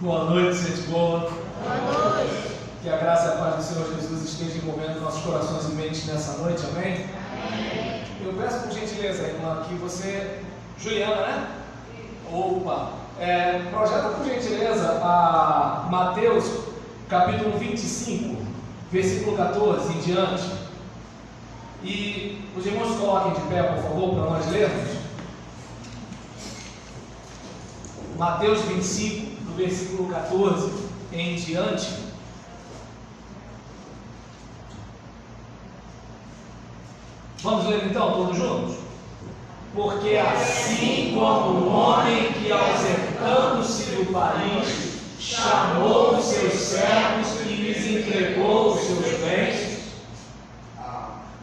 Boa noite, gente boa. Boa noite. Que a graça e a paz do Senhor Jesus esteja envolvendo nossos corações e mentes nessa noite, amém? Amém. Eu peço por gentileza, irmã, que você... Juliana, né? Opa! Projeta por gentileza a Mateus, capítulo 25, versículo 14 em diante. E os irmãos coloquem de pé, por favor, para nós lermos. Mateus 25, do versículo 14 em diante. Vamos ler então, todos juntos? Porque assim como o homem que, ausentando-se do país, chamou os seus servos e lhes entregou os seus bens,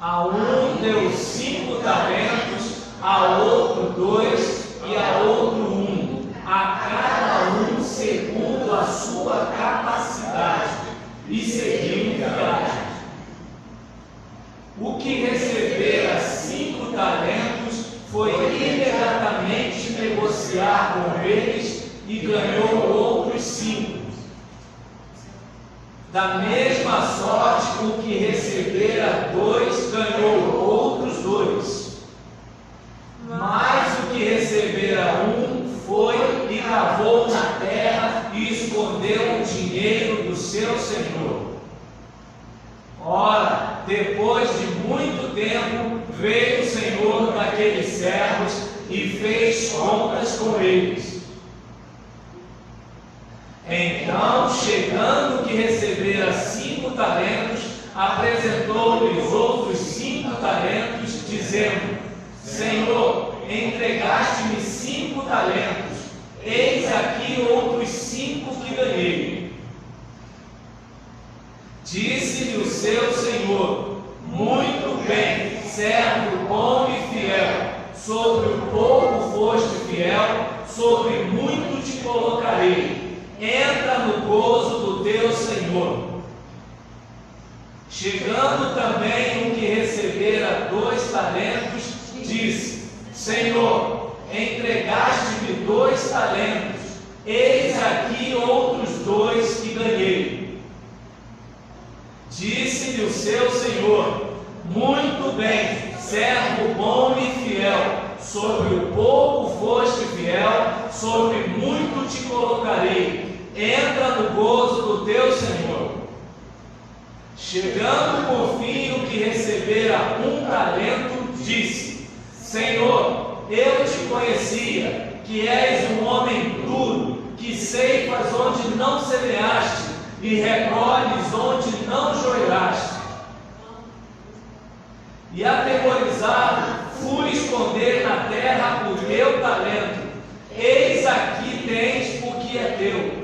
a um deu 5 talentos, a outro 2 e a outro 1, a cada um segundo a sua capacidade, e seguiu viagem. O que recebera 5 talentos foi imediatamente negociar com eles e ganhou outros 5. Da mesma sorte, o que recebera 2 ganhou outros 2. Mas o que recebera 1 foi e cavou na terra e escondeu o dinheiro do seu senhor. Ora, depois de muito tempo, veio o senhor daqueles servos e fez contas com eles. Então, chegando o que recebera 5 talentos, apresentou-lhes outros 5 talentos, dizendo: Senhor, entregaste-me 5 talentos, eis aqui outros 5 que ganhei. Disse-lhe o seu senhor: muito bem, servo bom e fiel, sobre o pouco foste fiel, sobre muito te colocarei, entra no gozo do teu senhor. Chegando também o que recebera 2 talentos, disse: Senhor, entregaste-me 2 talentos, eis aqui outros 2 que ganhei. Disse-lhe o seu senhor: muito bem, servo bom e fiel, sobre o pouco foste fiel, sobre muito te colocarei, entra no gozo do teu senhor. Chegando por fim o que recebera 1 talento, disse: Senhor, eu te conhecia, que és um homem duro, que ceifas onde não semeaste, e recolhes onde não joelhaste. E atemorizado, fui esconder na terra o teu talento. Eis aqui tens o que é teu.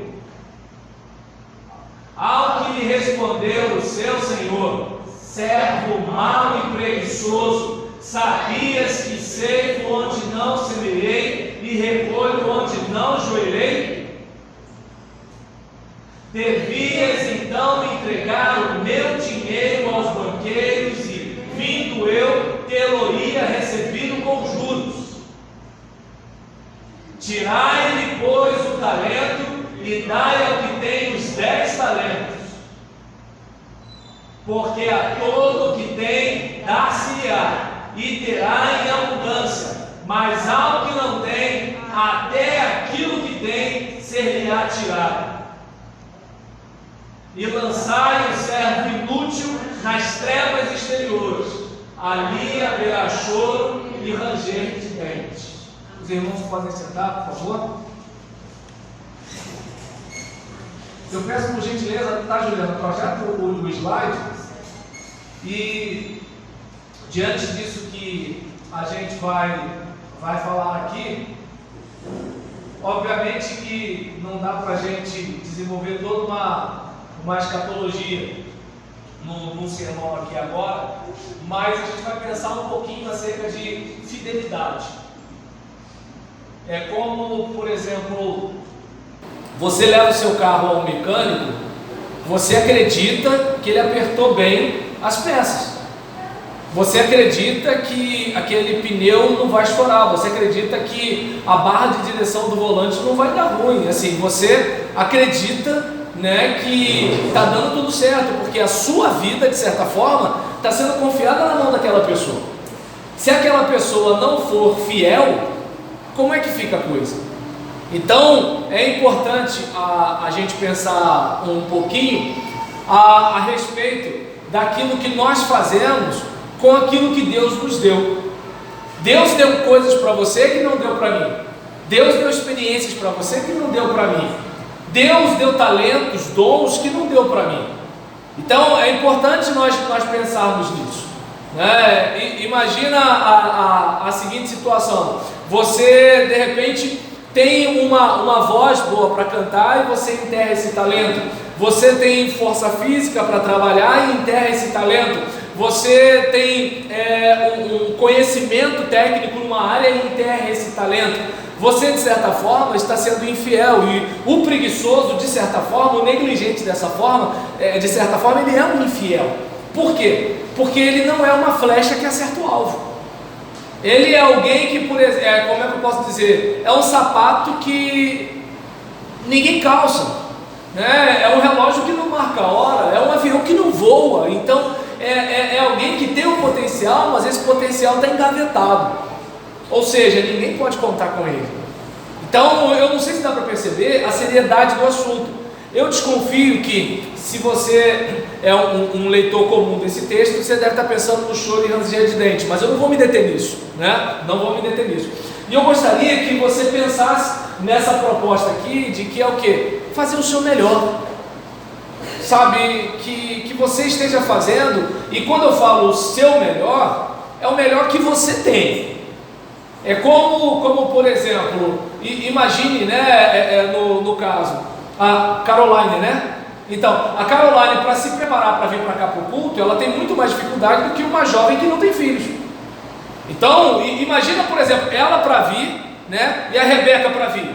Ao que lhe respondeu o seu senhor: servo mau e preguiçoso, sabias que ceifo onde não semeei e recolho onde não joelhei? Devias então entregar o meu dinheiro aos banqueiros e, vindo eu, tê-lo-ia recebido com juros. Tirai-lhe, pois, o talento e dai ao que tem os 10 talentos. Porque a todo que tem, dar-se-á, e terá em abundância, mas ao que não tem, até aquilo que tem, ser-lhe-á tirado. E lançai o servo inútil nas trevas exteriores, ali haverá choro e ranger de dentes. Os irmãos podem sentar, por favor? Eu peço por gentileza, tá, Juliana, projeta o slide. E diante disso que a gente vai falar aqui, obviamente que não dá para a gente desenvolver toda uma escatologia num sermão aqui agora, mas a gente vai pensar um pouquinho acerca de fidelidade. É como, por exemplo, você leva o seu carro ao mecânico, você acredita que ele apertou bem as peças. Você acredita que aquele pneu não vai estourar, você acredita que a barra de direção do volante não vai dar ruim, assim, você acredita, né, que está dando tudo certo, porque a sua vida, de certa forma, está sendo confiada na mão daquela pessoa. Se aquela pessoa não for fiel, como é que fica a coisa? Então, é importante a gente pensar um pouquinho a respeito daquilo que nós fazemos com aquilo que Deus nos deu. Deus deu coisas para você que não deu para mim. Deus deu experiências para você que não deu para mim. Deus deu talentos, dons que não deu para mim. Então é importante nós pensarmos nisso, né? Imagina a seguinte situação: você de repente tem uma voz boa para cantar e você enterra esse talento. Você tem força física para trabalhar e enterra esse talento. Você tem um conhecimento técnico numa área e enterra esse talento. Você, de certa forma, está sendo infiel, e o preguiçoso, de certa forma, o negligente dessa forma, de certa forma, ele é um infiel. Por quê? Porque ele não é uma flecha que acerta o alvo. Ele é alguém que, por exemplo, como é que eu posso dizer? É um sapato que ninguém calça, né? É um relógio que não marca a hora, é um avião que não voa. Então, é alguém que tem um potencial, mas esse potencial está engavetado. Ou seja, ninguém pode contar com ele. Então, eu não sei se dá para perceber a seriedade do assunto. Eu desconfio que, se você é um leitor comum desse texto, você deve estar pensando no choro e ranger de dente, mas eu não vou me deter nisso, né? Não vou me deter nisso. E eu gostaria que você pensasse nessa proposta aqui, de que é o quê? Fazer o seu melhor. Sabe, que você esteja fazendo, e quando eu falo o seu melhor, é o melhor que você tem. É como por exemplo, imagine, né, no caso, a Caroline, né? Então, a Caroline, para se preparar para vir para cá para o culto, ela tem muito mais dificuldade do que uma jovem que não tem filhos. Então, imagina, por exemplo, ela para vir, né, e a Rebeca para vir.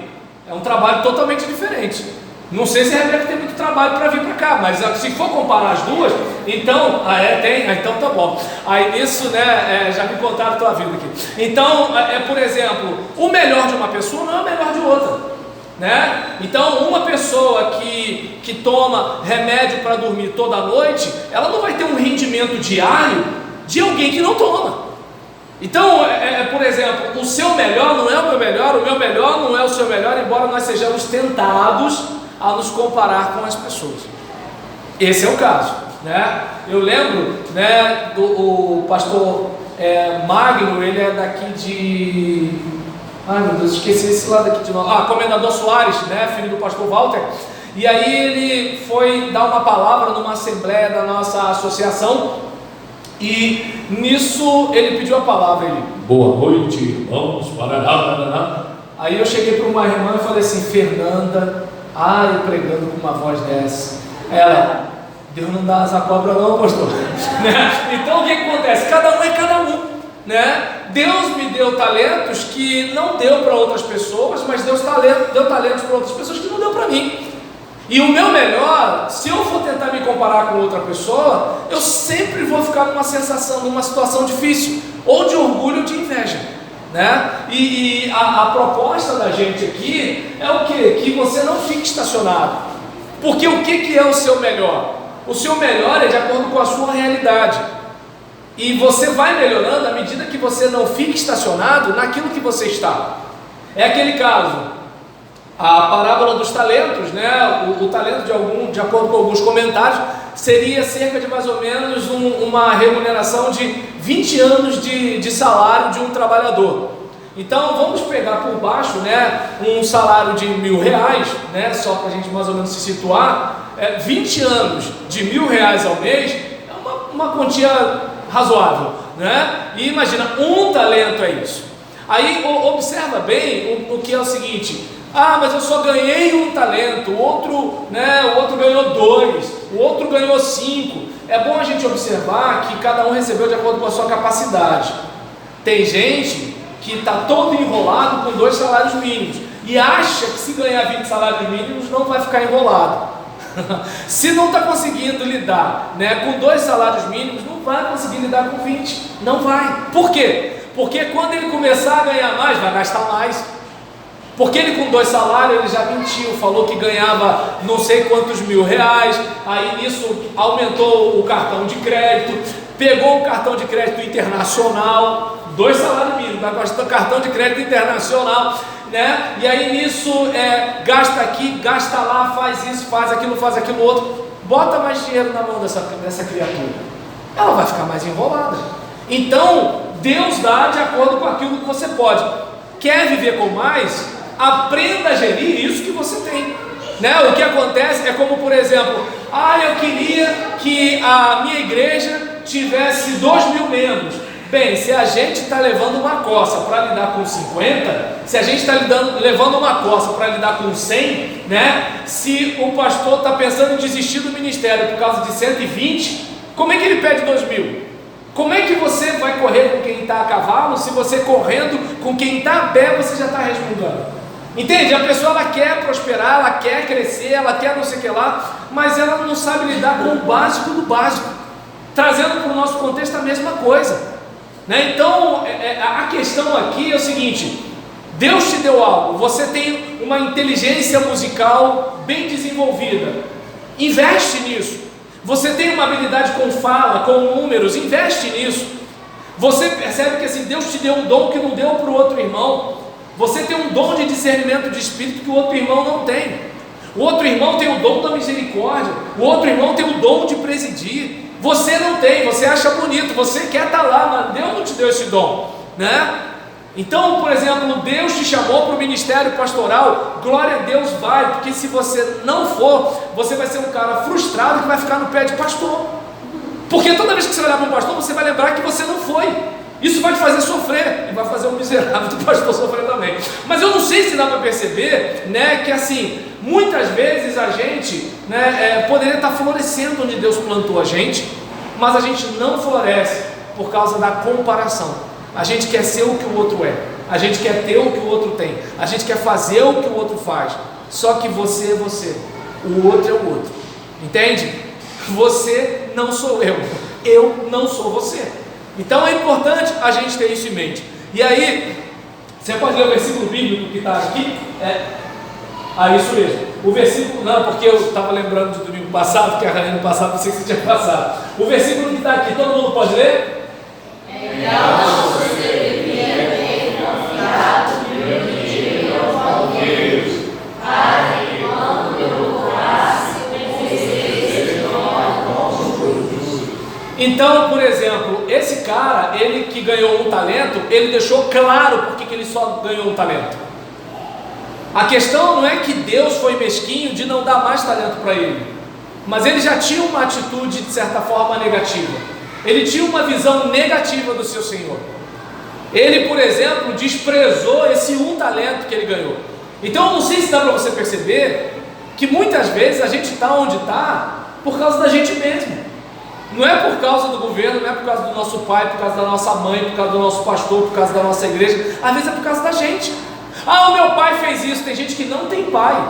É um trabalho totalmente diferente. Não sei se a Rebeca tem muito trabalho para vir para cá, mas se for comparar as duas, então, tem? Então tá bom. Aí isso, né, já me contaram a tua vida aqui. Então, por exemplo, o melhor de uma pessoa não é o melhor de outra, né? Então, uma pessoa que toma remédio para dormir toda noite, ela não vai ter um rendimento diário de alguém que não toma. Então, por exemplo, o seu melhor não é o meu melhor não é o seu melhor, embora nós sejamos tentados a nos comparar com as pessoas. Esse é o caso, né? Eu lembro, né, o pastor Magno, ele é daqui de... Ai meu Deus, esqueci esse lado aqui de novo. Comendador Soares, né, filho do pastor Walter. E aí ele foi dar uma palavra numa assembleia da nossa associação, e nisso ele pediu a palavra. Ele: boa noite, irmãos. Aí eu cheguei para uma irmã e falei assim: Fernanda, eu pregando com uma voz dessa. Ela: Deus não dá asa à cobra não, pastor. Né? Então o que acontece? Cada um é cada um, né? Deus me deu talentos que não deu para outras pessoas, mas Deus deu talentos para outras pessoas que não deu para mim. E o meu melhor, se eu for tentar me comparar com outra pessoa, eu sempre vou ficar numa sensação, numa situação difícil, ou de orgulho ou de inveja, né? E a proposta da gente aqui é o quê? Que você não fique estacionado. Porque o que é o seu melhor? O seu melhor é de acordo com a sua realidade. E você vai melhorando à medida que você não fica estacionado naquilo que você está. É aquele caso, a parábola dos talentos, né? O talento de acordo com alguns comentários, seria cerca de mais ou menos uma remuneração de 20 anos de salário de um trabalhador. Então vamos pegar por baixo, né, um salário de R$1.000, né, só para a gente mais ou menos se situar. 20 anos de R$1.000 ao mês é uma quantia razoável, né? E imagina, um talento é isso. Aí observa bem o que é o seguinte: mas eu só ganhei um talento, o outro ganhou 2, o outro ganhou 5. É bom a gente observar que cada um recebeu de acordo com a sua capacidade. Tem gente que está todo enrolado com 2 salários mínimos e acha que se ganhar 20 salários mínimos não vai ficar enrolado. Se não está conseguindo lidar, né, com 2 salários mínimos, não vai conseguir lidar com 20. Não vai. Por quê? Porque quando ele começar a ganhar mais, vai gastar mais. Porque ele com 2 salários, ele já mentiu, falou que ganhava não sei quantos mil reais, aí nisso aumentou o cartão de crédito, pegou o cartão de crédito internacional, 2 salários mínimos, tá gastando cartão de crédito internacional, né? E aí nisso gasta aqui, gasta lá, faz isso, faz aquilo outro, bota mais dinheiro na mão dessa criatura, ela vai ficar mais enrolada. Então Deus dá de acordo com aquilo que você pode. Quer viver com mais? Aprenda a gerir isso que você tem, né? O que acontece é como, por exemplo, eu queria que a minha igreja tivesse 2.000 membros. Bem, se a gente está levando uma coça para lidar com 50, se a gente está levando uma coça para lidar com 100, né? Se o pastor está pensando em desistir do ministério por causa de 120, como é que ele pede 2.000? Como é que você vai correr com quem está a cavalo, se você correndo com quem está a pé, você já está resmungando? Entende? A pessoa, ela quer prosperar, ela quer crescer, ela quer não sei o que lá, mas ela não sabe lidar com o básico do básico, trazendo para o nosso contexto a mesma coisa, né? Então, a questão aqui é o seguinte: Deus te deu algo, você tem uma inteligência musical bem desenvolvida, investe nisso. Você tem uma habilidade com fala, com números, investe nisso. Você percebe que assim, Deus te deu um dom que não deu para o outro irmão. Você tem um dom de discernimento de espírito que o outro irmão não tem. O outro irmão tem o dom da misericórdia, o outro irmão tem o dom de presidir. Você não tem, você acha bonito, você quer estar lá, mas Deus não te deu esse dom, né? Então, por exemplo, Deus te chamou para o ministério pastoral, glória a Deus, vai, porque se você não for, você vai ser um cara frustrado que vai ficar no pé de pastor, porque toda vez que você olhar para um pastor, você vai lembrar que você não foi. Isso vai te fazer sofrer, e vai fazer um miserável do pastor sofrer também. Mas eu não sei se dá para perceber, né, que assim, muitas vezes a gente, né, poderia estar florescendo onde Deus plantou a gente, mas a gente não floresce por causa da comparação. A gente quer ser o que o outro é, a gente quer ter o que o outro tem, a gente quer fazer o que o outro faz. Só que você é você, o outro é o outro, entende? Você não sou eu não sou você. Então é importante a gente ter isso em mente. E aí, você pode ler o versículo bíblico que está aqui? Isso mesmo. O versículo, não, porque eu estava lembrando de domingo passado, que a Rainha no passado, não sei se você tinha passado. O versículo que está aqui, todo mundo pode ler? Então você devia ter confiado no meu Deus, para que quando eu voltasse, vocês Então, por exemplo, esse cara, ele que ganhou um talento, ele deixou claro porque que ele só ganhou um talento. A questão não é que Deus foi mesquinho de não dar mais talento para ele, mas ele já tinha uma atitude de certa forma negativa. Ele tinha uma visão negativa do seu Senhor. Ele, por exemplo, desprezou esse um talento que ele ganhou. Então eu não sei se dá para você perceber que muitas vezes a gente está onde está por causa da gente mesmo. Não é por causa do governo, não é por causa do nosso pai, por causa da nossa mãe, por causa do nosso pastor, por causa da nossa igreja. Às vezes é por causa da gente. O meu pai fez isso. Tem gente que não tem pai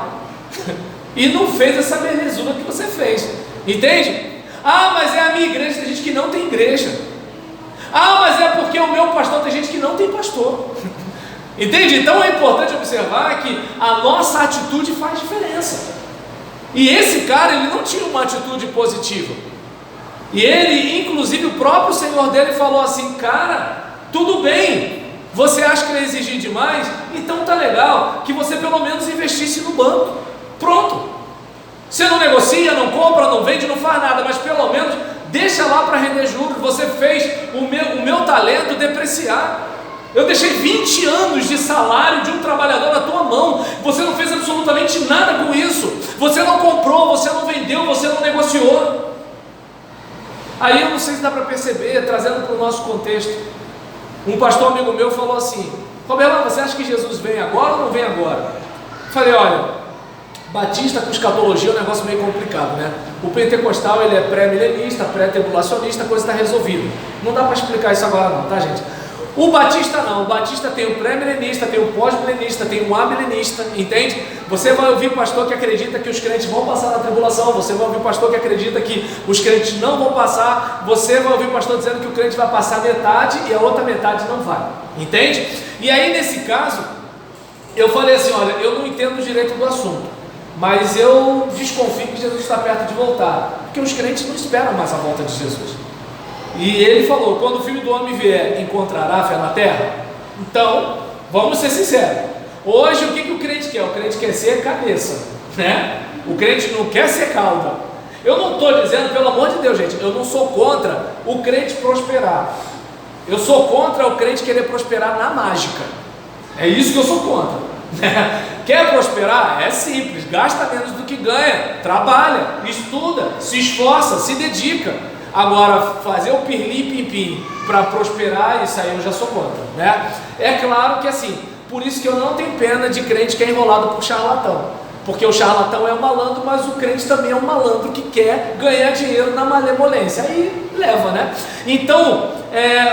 e não fez essa belezura que você fez, entende? Mas é a minha igreja. Tem gente que não tem igreja. Mas é porque o meu pastor. Tem gente que não tem pastor. Entende? Então é importante observar que a nossa atitude faz diferença. E esse cara, ele não tinha uma atitude positiva. E ele, inclusive o próprio Senhor dele falou assim: cara, tudo bem, você acha que ele exigir demais? Então tá legal, que você pelo menos investisse no banco. Pronto. Você não negocia, não compra, não vende, não faz nada, mas pelo menos deixa lá para render juros. Você fez o meu talento depreciar. Eu deixei 20 anos de salário de um trabalhador na tua mão. Você não fez absolutamente nada com isso. Você não comprou, você não vendeu, você não negociou. Aí eu não sei se dá para perceber, trazendo para o nosso contexto. Um pastor amigo meu falou assim: Roberto, você acha que Jesus vem agora ou não vem agora? Eu falei: olha, batista com escatologia é um negócio meio complicado, né? O pentecostal, ele é pré-milenista, pré-tribulacionista, a coisa está resolvida. Não dá para explicar isso agora não, tá, gente? O batista não, o batista tem o pré-milenista, tem o pós-milenista, tem o amilenista, entende? Você vai ouvir pastor que acredita que os crentes vão passar na tribulação, você vai ouvir pastor que acredita que os crentes não vão passar, você vai ouvir pastor dizendo que o crente vai passar metade e a outra metade não vai, entende? E aí nesse caso, eu falei assim, olha, eu não entendo direito do assunto, mas eu desconfio que Jesus está perto de voltar, porque os crentes não esperam mais a volta de Jesus. E ele falou, quando o Filho do Homem vier, encontrará fé na terra? Então, vamos ser sinceros, hoje o que o crente quer? O crente quer ser cabeça, né? O crente não quer ser cauda. Eu não estou dizendo, pelo amor de Deus, gente, eu não sou contra o crente prosperar, eu sou contra o crente querer prosperar na mágica, é isso que eu sou contra, né? Quer prosperar? É simples, gasta menos do que ganha, trabalha, estuda, se esforça, se dedica. Agora, fazer o pirlim-pim-pim para prosperar, isso aí eu já sou contra, né? É claro que assim, por isso que eu não tenho pena de crente que é enrolado por charlatão, porque o charlatão é um malandro, mas o crente também é um malandro que quer ganhar dinheiro na malemolência, aí leva, né? Então,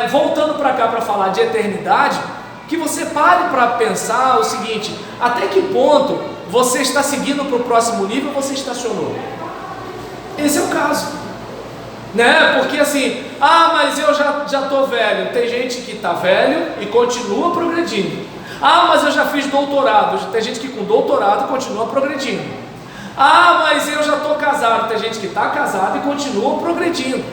voltando para cá para falar de eternidade, que você pare para pensar o seguinte, até que ponto você está seguindo para o próximo nível ou você estacionou? Esse é o caso. Né? Porque assim, mas eu já estou velho. Tem gente que está velho e continua progredindo. Mas eu já fiz doutorado. Tem gente que com doutorado continua progredindo. Mas eu já estou casado. Tem gente que está casado e continua progredindo.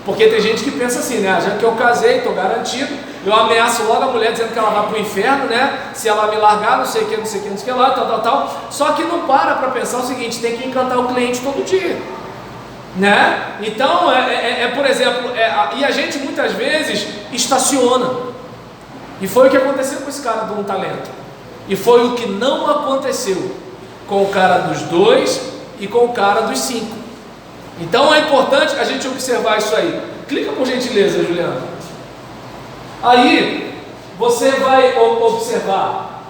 Porque tem gente que pensa assim, né? Já que eu casei, estou garantido, eu ameaço logo a mulher dizendo que ela vai para o inferno, né? Se ela me largar, não sei o que, não sei o que, não sei o que lá, tal. Só que não para pensar o seguinte, tem que encantar o cliente todo dia, né? Então, por exemplo, e a gente muitas vezes estaciona, e foi o que aconteceu com esse cara do 1 talento, e foi o que não aconteceu com o cara dos 2 e com o cara dos 5. Então é importante a gente observar isso aí. Clica por gentileza, Juliana. Aí você vai observar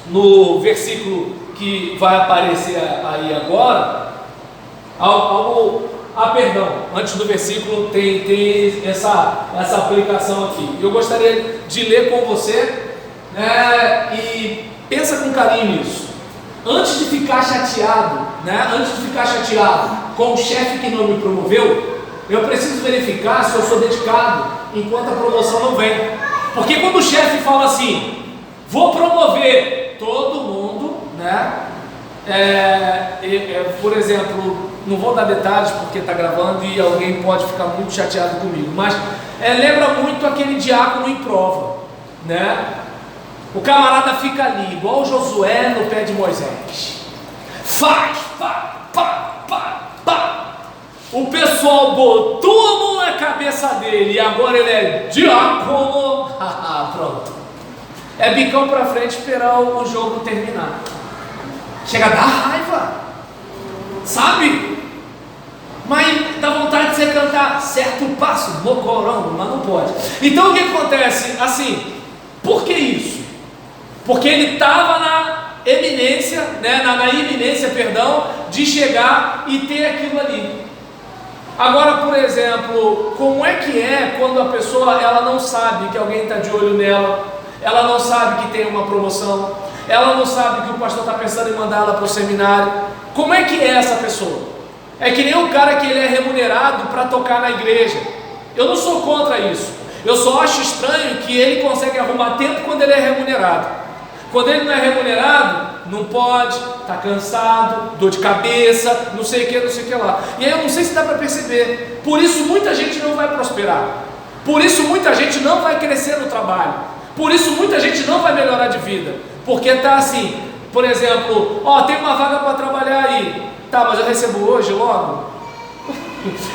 no versículo que vai aparecer aí agora, perdão, antes do versículo tem essa aplicação aqui. Eu gostaria de ler com você, né, e pensa com carinho nisso. Antes de ficar chateado, né, com o chefe que não me promoveu, eu preciso verificar se eu sou dedicado enquanto a promoção não vem. Porque quando o chefe fala assim, vou promover todo mundo, né, por exemplo, não vou dar detalhes porque está gravando e alguém pode ficar muito chateado comigo, mas lembra muito aquele diácono em prova, né? O camarada fica ali, igual Josué no pé de Moisés, faz, pá. O pessoal botou a mão na cabeça dele e agora ele é diácono. Pronto, é bicão pra frente, esperar o jogo terminar. Chega a dar raiva, sabe? Mas dá vontade de você cantar certo passo, mocorongo, mas não pode. Então o que acontece? Assim, por que isso? Porque ele estava na eminência, né, na iminência, de chegar e ter aquilo ali. Agora, por exemplo, como é que quando a pessoa ela não sabe que alguém está de olho nela, ela não sabe que tem uma promoção, ela não sabe que o pastor está pensando em mandar ela para o seminário? Como é que é essa pessoa? É que nem um cara que ele é remunerado para tocar na igreja. Eu não sou contra isso. Eu só acho estranho que ele consegue arrumar tempo quando ele é remunerado. Quando ele não é remunerado, não pode, está cansado, dor de cabeça, não sei o que lá. E aí eu não sei se dá para perceber. Por isso muita gente não vai prosperar. Por isso muita gente não vai crescer no trabalho. Por isso muita gente não vai melhorar de vida. Porque está assim, por exemplo, tem uma vaga para trabalhar aí. Tá, mas eu recebo hoje logo.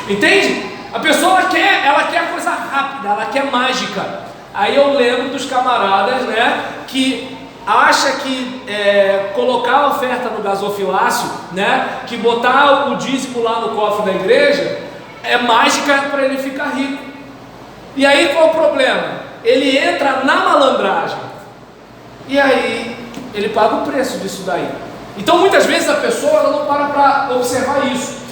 Entende? A pessoa ela quer coisa rápida, ela quer mágica. Aí eu lembro dos camaradas, né, que acha que colocar a oferta no gasofilácio, né, que botar o dízimo lá no cofre da igreja é mágica para ele ficar rico. E aí qual o problema? Ele entra na malandragem e aí ele paga o preço disso daí. Então muitas vezes a pessoa ela não para observar isso.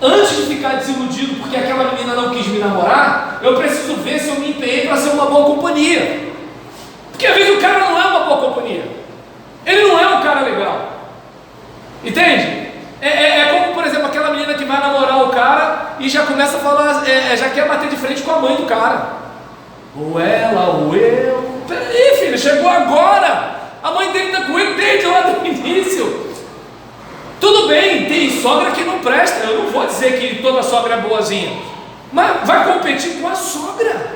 Antes de ficar desiludido porque aquela menina não quis me namorar, eu preciso ver se eu me empenhei para ser uma boa companhia. Porque às vezes o cara não é uma boa companhia, ele não é um cara legal, entende? É como, por exemplo, aquela menina que vai namorar o cara e já começa a falar, já quer bater de frente com a mãe do cara. Ou ela, ou eu. Peraí, filho, chegou agora. A mãe dele está com ele desde lá do início. Tudo bem, tem sogra que não presta. Eu não vou dizer que toda sogra é boazinha, mas vai competir com a sogra,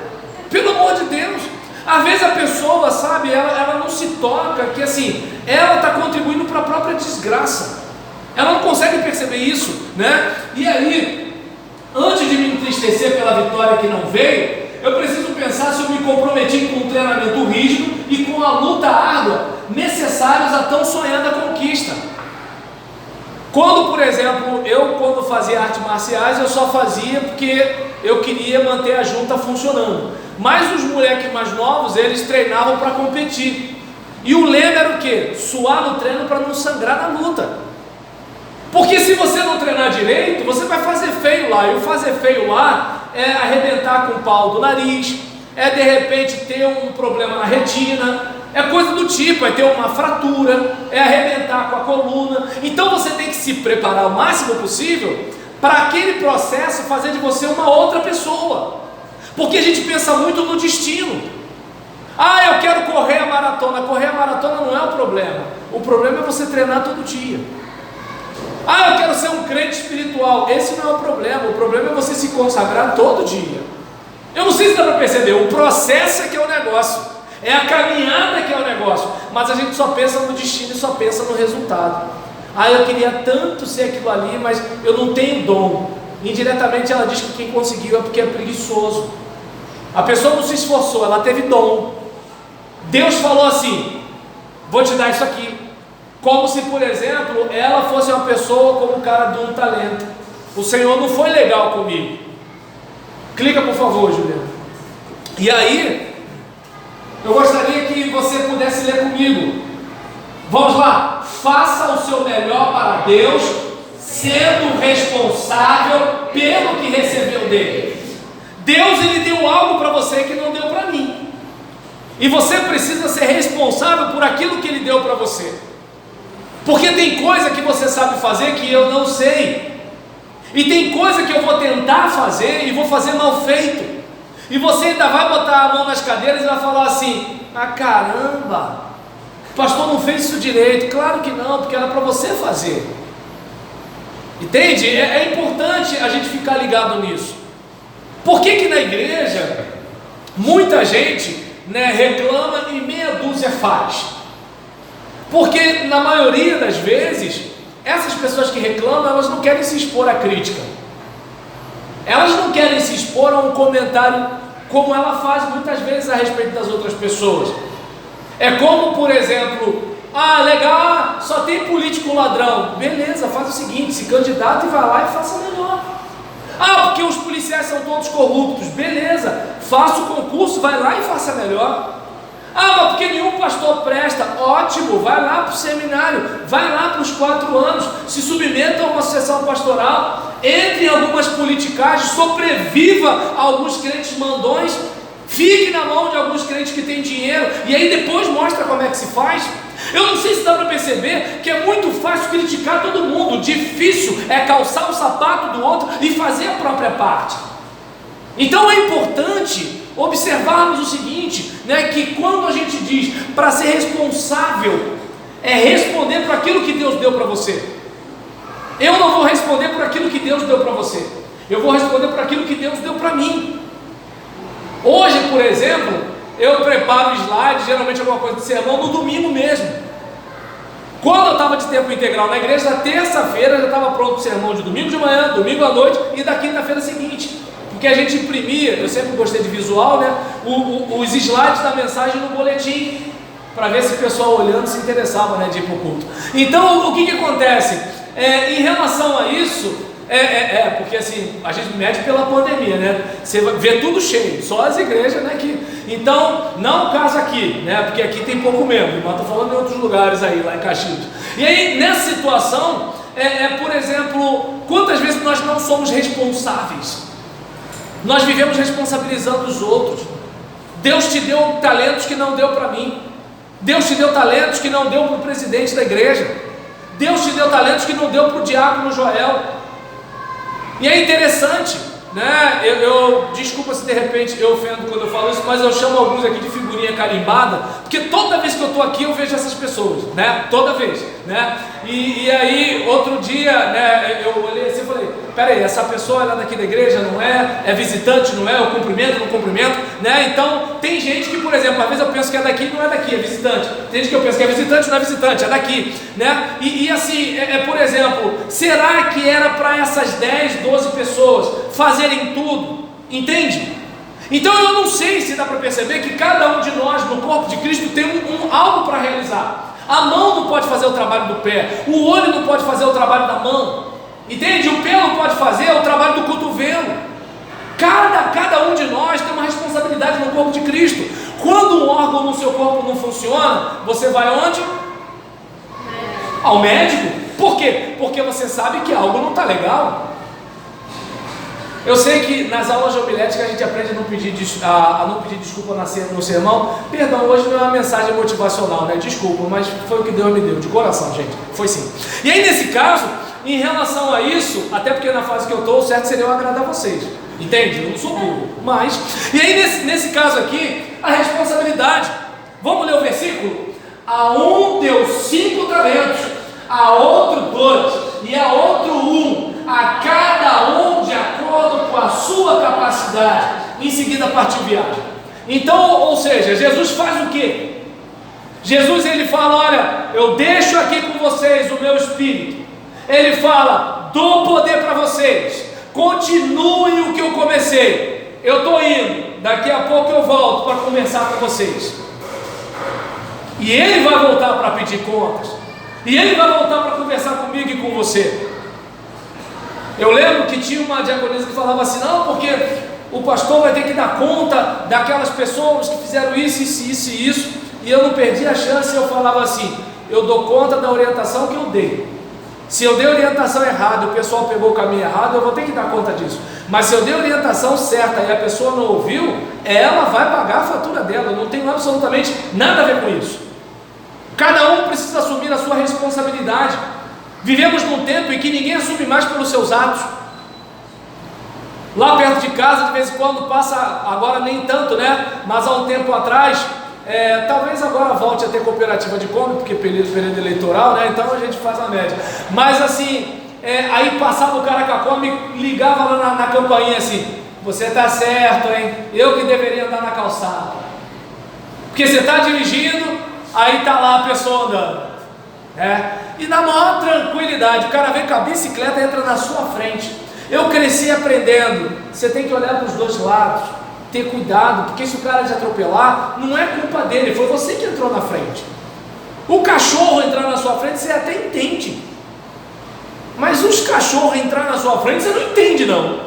pelo amor de Deus. Às vezes a pessoa, sabe, ela não se toca que assim, ela está contribuindo para a própria desgraça. Ela não consegue perceber isso, né? E aí, antes de me entristecer pela vitória que não veio, eu preciso pensar se eu me comprometi com um treinamento rígido e com a luta árdua necessários à tão sonhada conquista. Quando, por exemplo, quando fazia artes marciais, eu só fazia porque eu queria manter a junta funcionando. Mas os moleques mais novos, eles treinavam para competir. E o lema era o quê? Suar no treino para não sangrar na luta. Porque se você não treinar direito, você vai fazer feio lá. E o fazer feio lá é arrebentar com o pau do nariz, é de repente ter um problema na retina, é coisa do tipo, é ter uma fratura, é arrebentar com a coluna. Então você tem que se preparar o máximo possível para aquele processo fazer de você uma outra pessoa. Porque a gente pensa muito no destino. Ah, eu quero correr a maratona. Correr a maratona não é o problema é você treinar todo dia. Ah, eu quero ser um crente espiritual. Esse não é o problema é você se consagrar todo dia. Eu não sei se dá para perceber, o processo é que é o negócio, é a caminhada que é o negócio, mas a gente só pensa no destino e só pensa no resultado. Ah, eu queria tanto ser aquilo ali, mas eu não tenho dom. Indiretamente ela diz que quem conseguiu é porque é preguiçoso. A pessoa não se esforçou, ela teve dom. Deus falou assim: vou te dar isso aqui. Como se, por exemplo, ela fosse uma pessoa como o cara de um talento. O Senhor não foi legal comigo. Clica, por favor, Juliana. E aí, eu gostaria que você pudesse ler comigo. Vamos lá. Faça o seu melhor para Deus, sendo responsável pelo que recebeu dele. Deus, ele deu algo para você que não deu para mim. E você precisa ser responsável por aquilo que ele deu para você. Porque tem coisa que você sabe fazer que eu não sei. E tem coisa que eu vou tentar fazer e vou fazer mal feito. E você ainda vai botar a mão nas cadeiras e vai falar assim: ah, caramba, o pastor não fez isso direito. Claro que não, porque era para você fazer. Entende? É importante a gente ficar ligado nisso. Por que na igreja muita gente, reclama e meia dúzia faz? Porque na maioria das vezes, essas pessoas que reclamam, elas não querem se expor à crítica. Elas não querem se expor a um comentário como ela faz muitas vezes a respeito das outras pessoas. É como, por exemplo, ah, legal, só tem político ladrão. Beleza, faz o seguinte, se candidata e vai lá e faça melhor. Ah, porque os policiais são todos corruptos. Beleza, faça o concurso, vai lá e faça melhor. Ah, mas porque nenhum pastor presta. Ótimo, vai lá para o seminário, vai lá para os 4 anos, se submeta a uma sessão pastoral, entre em algumas politicagens, sobreviva a alguns crentes mandões, fique na mão de alguns crentes que têm dinheiro, e aí depois mostra como é que se faz. Eu não sei se dá para perceber que é muito fácil criticar todo mundo, difícil é calçar o sapato do outro e fazer a própria parte. Então é importante observarmos o seguinte, que quando a gente diz para ser responsável, é responder por aquilo que Deus deu para você. Eu não vou responder por aquilo que Deus deu para você, eu vou responder por aquilo que Deus deu para mim. Hoje, por exemplo, eu preparo slides, geralmente alguma coisa de sermão, no domingo mesmo. Quando eu estava de tempo integral na igreja, na terça-feira já estava pronto o sermão de domingo de manhã, domingo à noite e da quinta-feira seguinte. Porque a gente imprimia, eu sempre gostei de visual, os slides da mensagem no boletim, para ver se o pessoal olhando se interessava, de ir para o culto. Então, o que acontece? Em relação a isso, porque assim, a gente mede pela pandemia, você vê tudo cheio, só as igrejas, então, não o caso aqui, porque aqui tem pouco mesmo, mas estou falando em outros lugares aí, lá em Caxias. E aí, nessa situação, por exemplo, quantas vezes nós não somos responsáveis? Nós vivemos responsabilizando os outros. Deus te deu talentos que não deu para mim. Deus te deu talentos que não deu para o presidente da igreja. Deus te deu talentos que não deu para o diácono Joel. E é interessante, né? Desculpa se de repente eu ofendo quando eu falo isso, mas eu chamo alguns aqui de figurinha carimbada, porque toda vez que eu estou aqui eu vejo essas pessoas, né? Toda vez, né? E aí, outro dia, né, eu olhei assim e falei, peraí, essa pessoa ela é daqui da igreja, não é? É visitante, não é? Eu cumprimento, não cumprimento, né? Então, tem gente que, por exemplo, às vezes eu penso que é daqui, não é daqui, é visitante. Tem gente que eu penso que é visitante, não é visitante, é daqui, né? E assim, por exemplo, será que era para essas 10, 12 pessoas fazerem tudo? Entende? Então eu não sei se dá para perceber que cada um de nós no corpo de Cristo tem algo para realizar. A mão não pode fazer o trabalho do pé, o olho não pode fazer o trabalho da mão, entende? O pé não pode fazer o trabalho do cotovelo. Cada um de nós tem uma responsabilidade no corpo de Cristo. Quando um órgão no seu corpo não funciona, você vai onde? Ao médico. Por quê? Porque você sabe que algo não está legal. Eu sei que nas aulas de homilética a gente aprende a não pedir desculpa no sermão. Perdão, hoje não é uma mensagem motivacional, né? Desculpa, mas foi o que Deus me deu, de coração, gente. Foi sim. E aí nesse caso, em relação a isso, até porque na fase que eu estou, o certo seria eu agradar vocês. Entende? Eu não sou burro. Mas, e aí nesse caso aqui, a responsabilidade. Vamos ler o versículo? A um deu 5 talentos, a outro 2, e a outro 1, a cada um de acordo com a sua capacidade. Em seguida partiu viagem. Então, ou seja, Jesus faz o quê? Jesus ele fala, olha, eu deixo aqui com vocês o meu Espírito. Ele fala, dou poder para vocês, continuem o que eu comecei. Eu estou indo, daqui a pouco eu volto para conversar com vocês. E ele vai voltar para pedir contas. E ele vai voltar para conversar comigo e com você. Eu lembro que tinha uma diaconisa que falava assim, não, porque o pastor vai ter que dar conta daquelas pessoas que fizeram isso, isso e isso, e eu não perdi a chance. Eu falava assim, eu dou conta da orientação que eu dei. Se eu dei orientação errada e o pessoal pegou o caminho errado, eu vou ter que dar conta disso. Mas se eu dei orientação certa e a pessoa não ouviu, ela vai pagar a fatura dela. Eu não tenho absolutamente nada a ver com isso. Cada um precisa assumir a sua responsabilidade. Vivemos num tempo em que ninguém assume mais pelos seus atos. Lá perto de casa, de vez em quando passa, agora nem tanto, né? Mas há um tempo atrás, talvez agora volte a ter cooperativa de compra, porque período eleitoral, né? Então a gente faz a média. Mas assim, aí passava o cara com a Kombi, ligava lá na campainha assim, você está certo, hein? Eu que deveria andar na calçada. Porque você está dirigindo, aí está lá a pessoa andando. E na maior tranquilidade, o cara vem com a bicicleta e entra na sua frente. Eu cresci aprendendo, você tem que olhar para os dois lados, ter cuidado, porque se o cara te atropelar, não é culpa dele, foi você que entrou na frente. O cachorro entrar na sua frente, você até entende, mas os cachorros entrar na sua frente, você não entende não.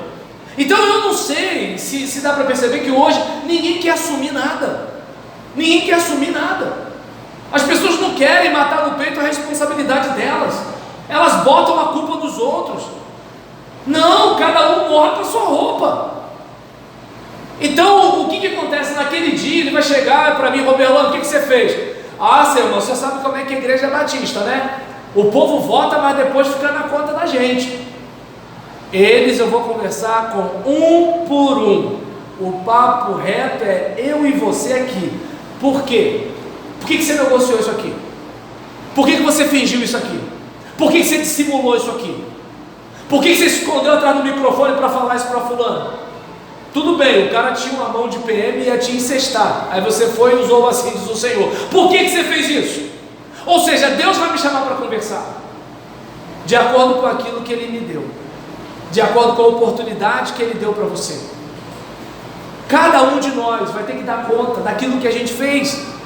Então eu não sei se dá para perceber que hoje ninguém quer assumir nada. Ninguém quer assumir nada. As pessoas não querem matar no peito a responsabilidade delas. Elas botam a culpa nos outros. Não, cada um morre com a sua roupa. Então, o que acontece naquele dia? Ele vai chegar para mim, Roberlano, o que você fez? Ah, seu irmão, você sabe como é que a igreja é batista, né? O povo vota, mas depois fica na conta da gente. Eles eu vou conversar com um por um. O papo reto é eu e você aqui. Por quê? Por que você negociou isso aqui? Por que você fingiu isso aqui? Por que você dissimulou isso aqui? Por que você se escondeu atrás do microfone para falar isso para fulano? Tudo bem, o cara tinha uma mão de PM e ia te incestar. Aí você foi e usou assim, diz o Senhor. Por que você fez isso? Ou seja, Deus vai me chamar para conversar de acordo com aquilo que Ele me deu, de acordo com a oportunidade que Ele deu para você. Cada um de nós vai ter que dar conta daquilo que a gente fez.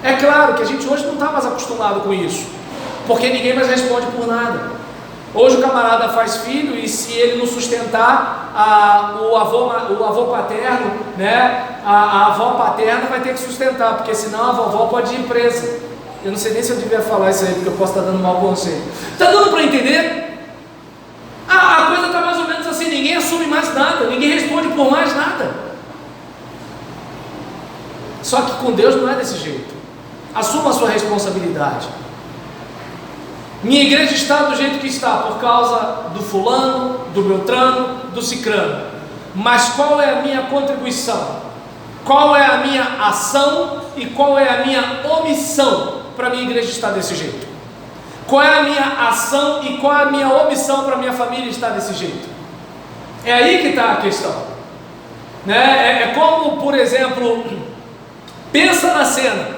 É claro que a gente hoje não está mais acostumado com isso, porque ninguém mais responde por nada. Hoje o camarada faz filho e se ele não sustentar, o avô paterno, né, a avó paterna vai ter que sustentar, porque senão a vovó pode ir presa. Eu não sei nem se eu devia falar isso aí, porque eu posso estar dando mau conselho. Está dando para entender? A coisa está mais ou menos assim, ninguém assume mais nada, ninguém responde por mais nada. Só que com Deus não é desse jeito. Assuma a sua responsabilidade. Minha igreja está do jeito que está por causa do fulano, do beltrano, do cicrano. Mas qual é a minha contribuição? Qual é a minha ação e qual é a minha omissão para a minha igreja estar desse jeito? Qual é a minha ação e qual é a minha omissão para a minha família estar desse jeito? É aí que está a questão, né? É como, por exemplo, pensa na cena,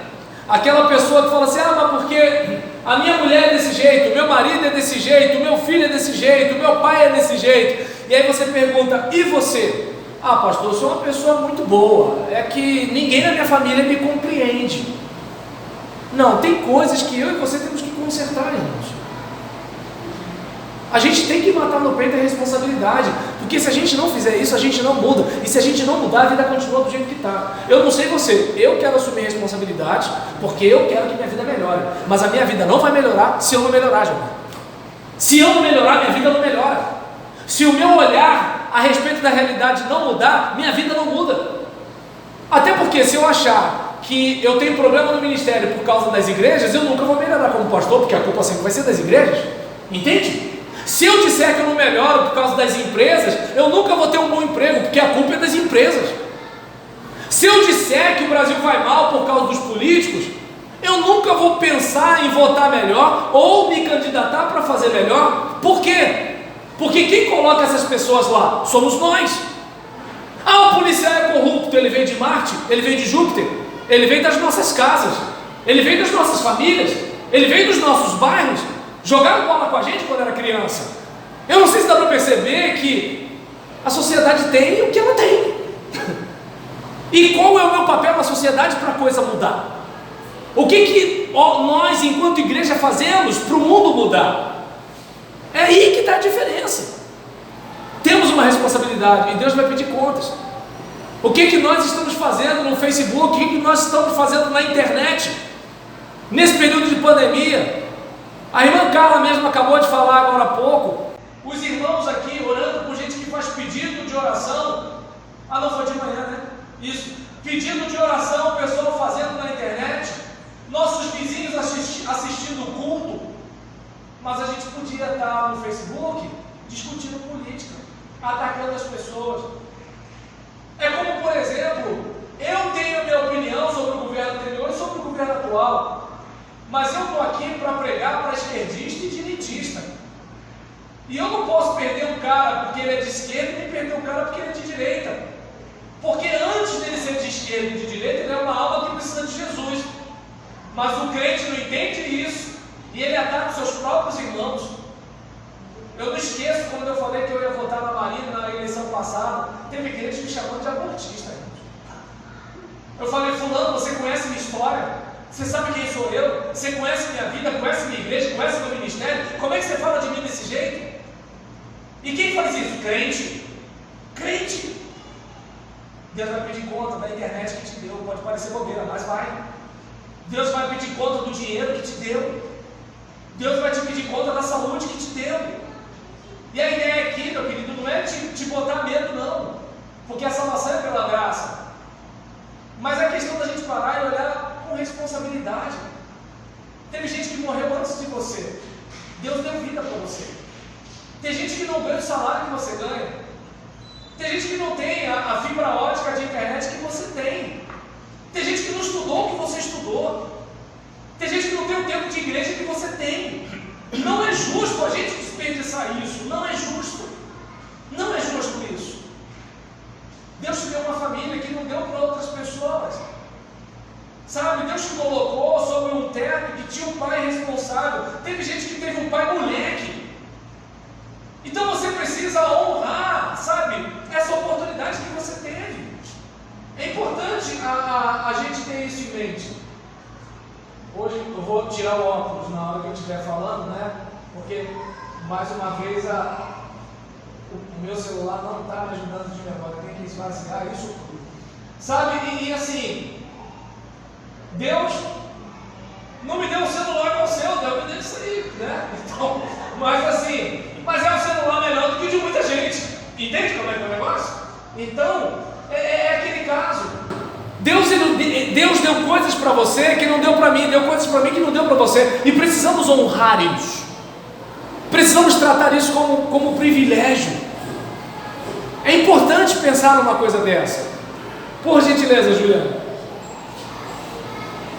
aquela pessoa que fala assim, mas porque a minha mulher é desse jeito, meu marido é desse jeito, meu filho é desse jeito, meu pai é desse jeito, e aí você pergunta, e você? Pastor, eu sou uma pessoa muito boa, é que ninguém na minha família me compreende. Não, tem coisas que eu e você temos que consertar, irmãos. A gente tem que matar no peito a responsabilidade, porque se a gente não fizer isso, a gente não muda, e se a gente não mudar, a vida continua do jeito que está. Eu não sei você, eu quero assumir responsabilidade, porque eu quero que minha vida melhore, mas a minha vida não vai melhorar se eu não melhorar, João. Se eu não melhorar, minha vida não melhora. Se o meu olhar a respeito da realidade não mudar, minha vida não muda. Até porque se eu achar que eu tenho problema no ministério por causa das igrejas, eu nunca vou melhorar como pastor, porque a culpa sempre vai ser das igrejas, entende? Se eu disser que eu não melhoro por causa das empresas, eu nunca vou ter um bom emprego, porque a culpa é das empresas. Se eu disser que o Brasil vai mal por causa dos políticos, eu nunca vou pensar em votar melhor ou me candidatar para fazer melhor. Por quê? Porque quem coloca essas pessoas lá? Somos nós. O policial é corrupto, ele vem de Marte, ele vem de Júpiter, ele vem das nossas casas, ele vem das nossas famílias, ele vem dos nossos bairros. Jogaram bola com a gente quando era criança. Eu não sei se dá para perceber que a sociedade tem o que ela tem. E qual é o meu papel na sociedade para a coisa mudar? O que nós, enquanto igreja, fazemos para o mundo mudar? É aí que está a diferença. Temos uma responsabilidade e Deus vai pedir contas. O que nós estamos fazendo no Facebook? O que nós estamos fazendo na internet? Nesse período de pandemia? A irmã Carla mesmo acabou de falar agora há pouco. Os irmãos aqui orando por gente que faz pedido de oração. Não foi de manhã, né? Isso. Pedido de oração, o pessoal fazendo na internet. Nossos vizinhos assistindo o culto. Mas a gente podia estar no Facebook discutindo política, atacando as pessoas. É como, por exemplo, eu tenho a minha opinião sobre o governo anterior e sobre o governo atual. Mas eu estou aqui para pregar para esquerdista e direitista. E eu não posso perder um cara porque ele é de esquerda e nem perder um cara porque ele é de direita. Porque antes dele ser de esquerda e de direita, ele é uma alma que precisa de Jesus. Mas o crente não entende isso. E ele ataca os seus próprios irmãos. Eu não esqueço quando eu falei que eu ia votar na Marina na eleição passada. Teve crente me chamando de abortista. Eu falei, fulano, você conhece minha história? Você sabe quem sou eu? Você conhece minha vida, conhece minha igreja, conhece meu ministério? Como é que você fala de mim desse jeito? E quem faz isso? Crente. Crente. Deus vai pedir conta da internet que te deu. Pode parecer bobeira, mas vai. Deus vai pedir conta do dinheiro que te deu. Deus vai te pedir conta da saúde que te deu. E a ideia aqui, meu querido, não é te botar medo, não. Porque a salvação é pela graça. Mas é questão da gente parar e olhar com responsabilidade. Teve gente que morreu antes de você. Deus deu vida para você. Tem gente que não ganha o salário que você ganha. Tem gente que não tem a fibra ótica de internet que você tem. Tem gente que não estudou o que você estudou. Tem gente que não tem o tempo de igreja que você tem. Não é justo a gente desperdiçar isso. Não é justo. Não é justo isso. Deus te deu uma família que não deu para outras pessoas. Sabe, Deus te colocou sobre um teto que tinha um pai responsável. Teve gente que teve um pai moleque. Então você precisa honrar, sabe, essa oportunidade que você teve. É importante a gente ter isso em mente. Hoje eu vou tirar o óculos na hora que eu estiver falando, né? Porque, mais uma vez, o meu celular não está me ajudando de memória. Tem que esvaziar isso tudo. Sabe, e assim... Deus não me deu um celular igual o seu, Deus me deu isso aí, né? Então, mas é um celular melhor do que o de muita gente. Entende como é que é o negócio? Então, é aquele caso. Deus deu coisas para você que não deu para mim, deu coisas para mim que não deu para você, e precisamos honrar isso, precisamos tratar isso como privilégio. É importante pensar numa coisa dessa. Por gentileza, Juliana.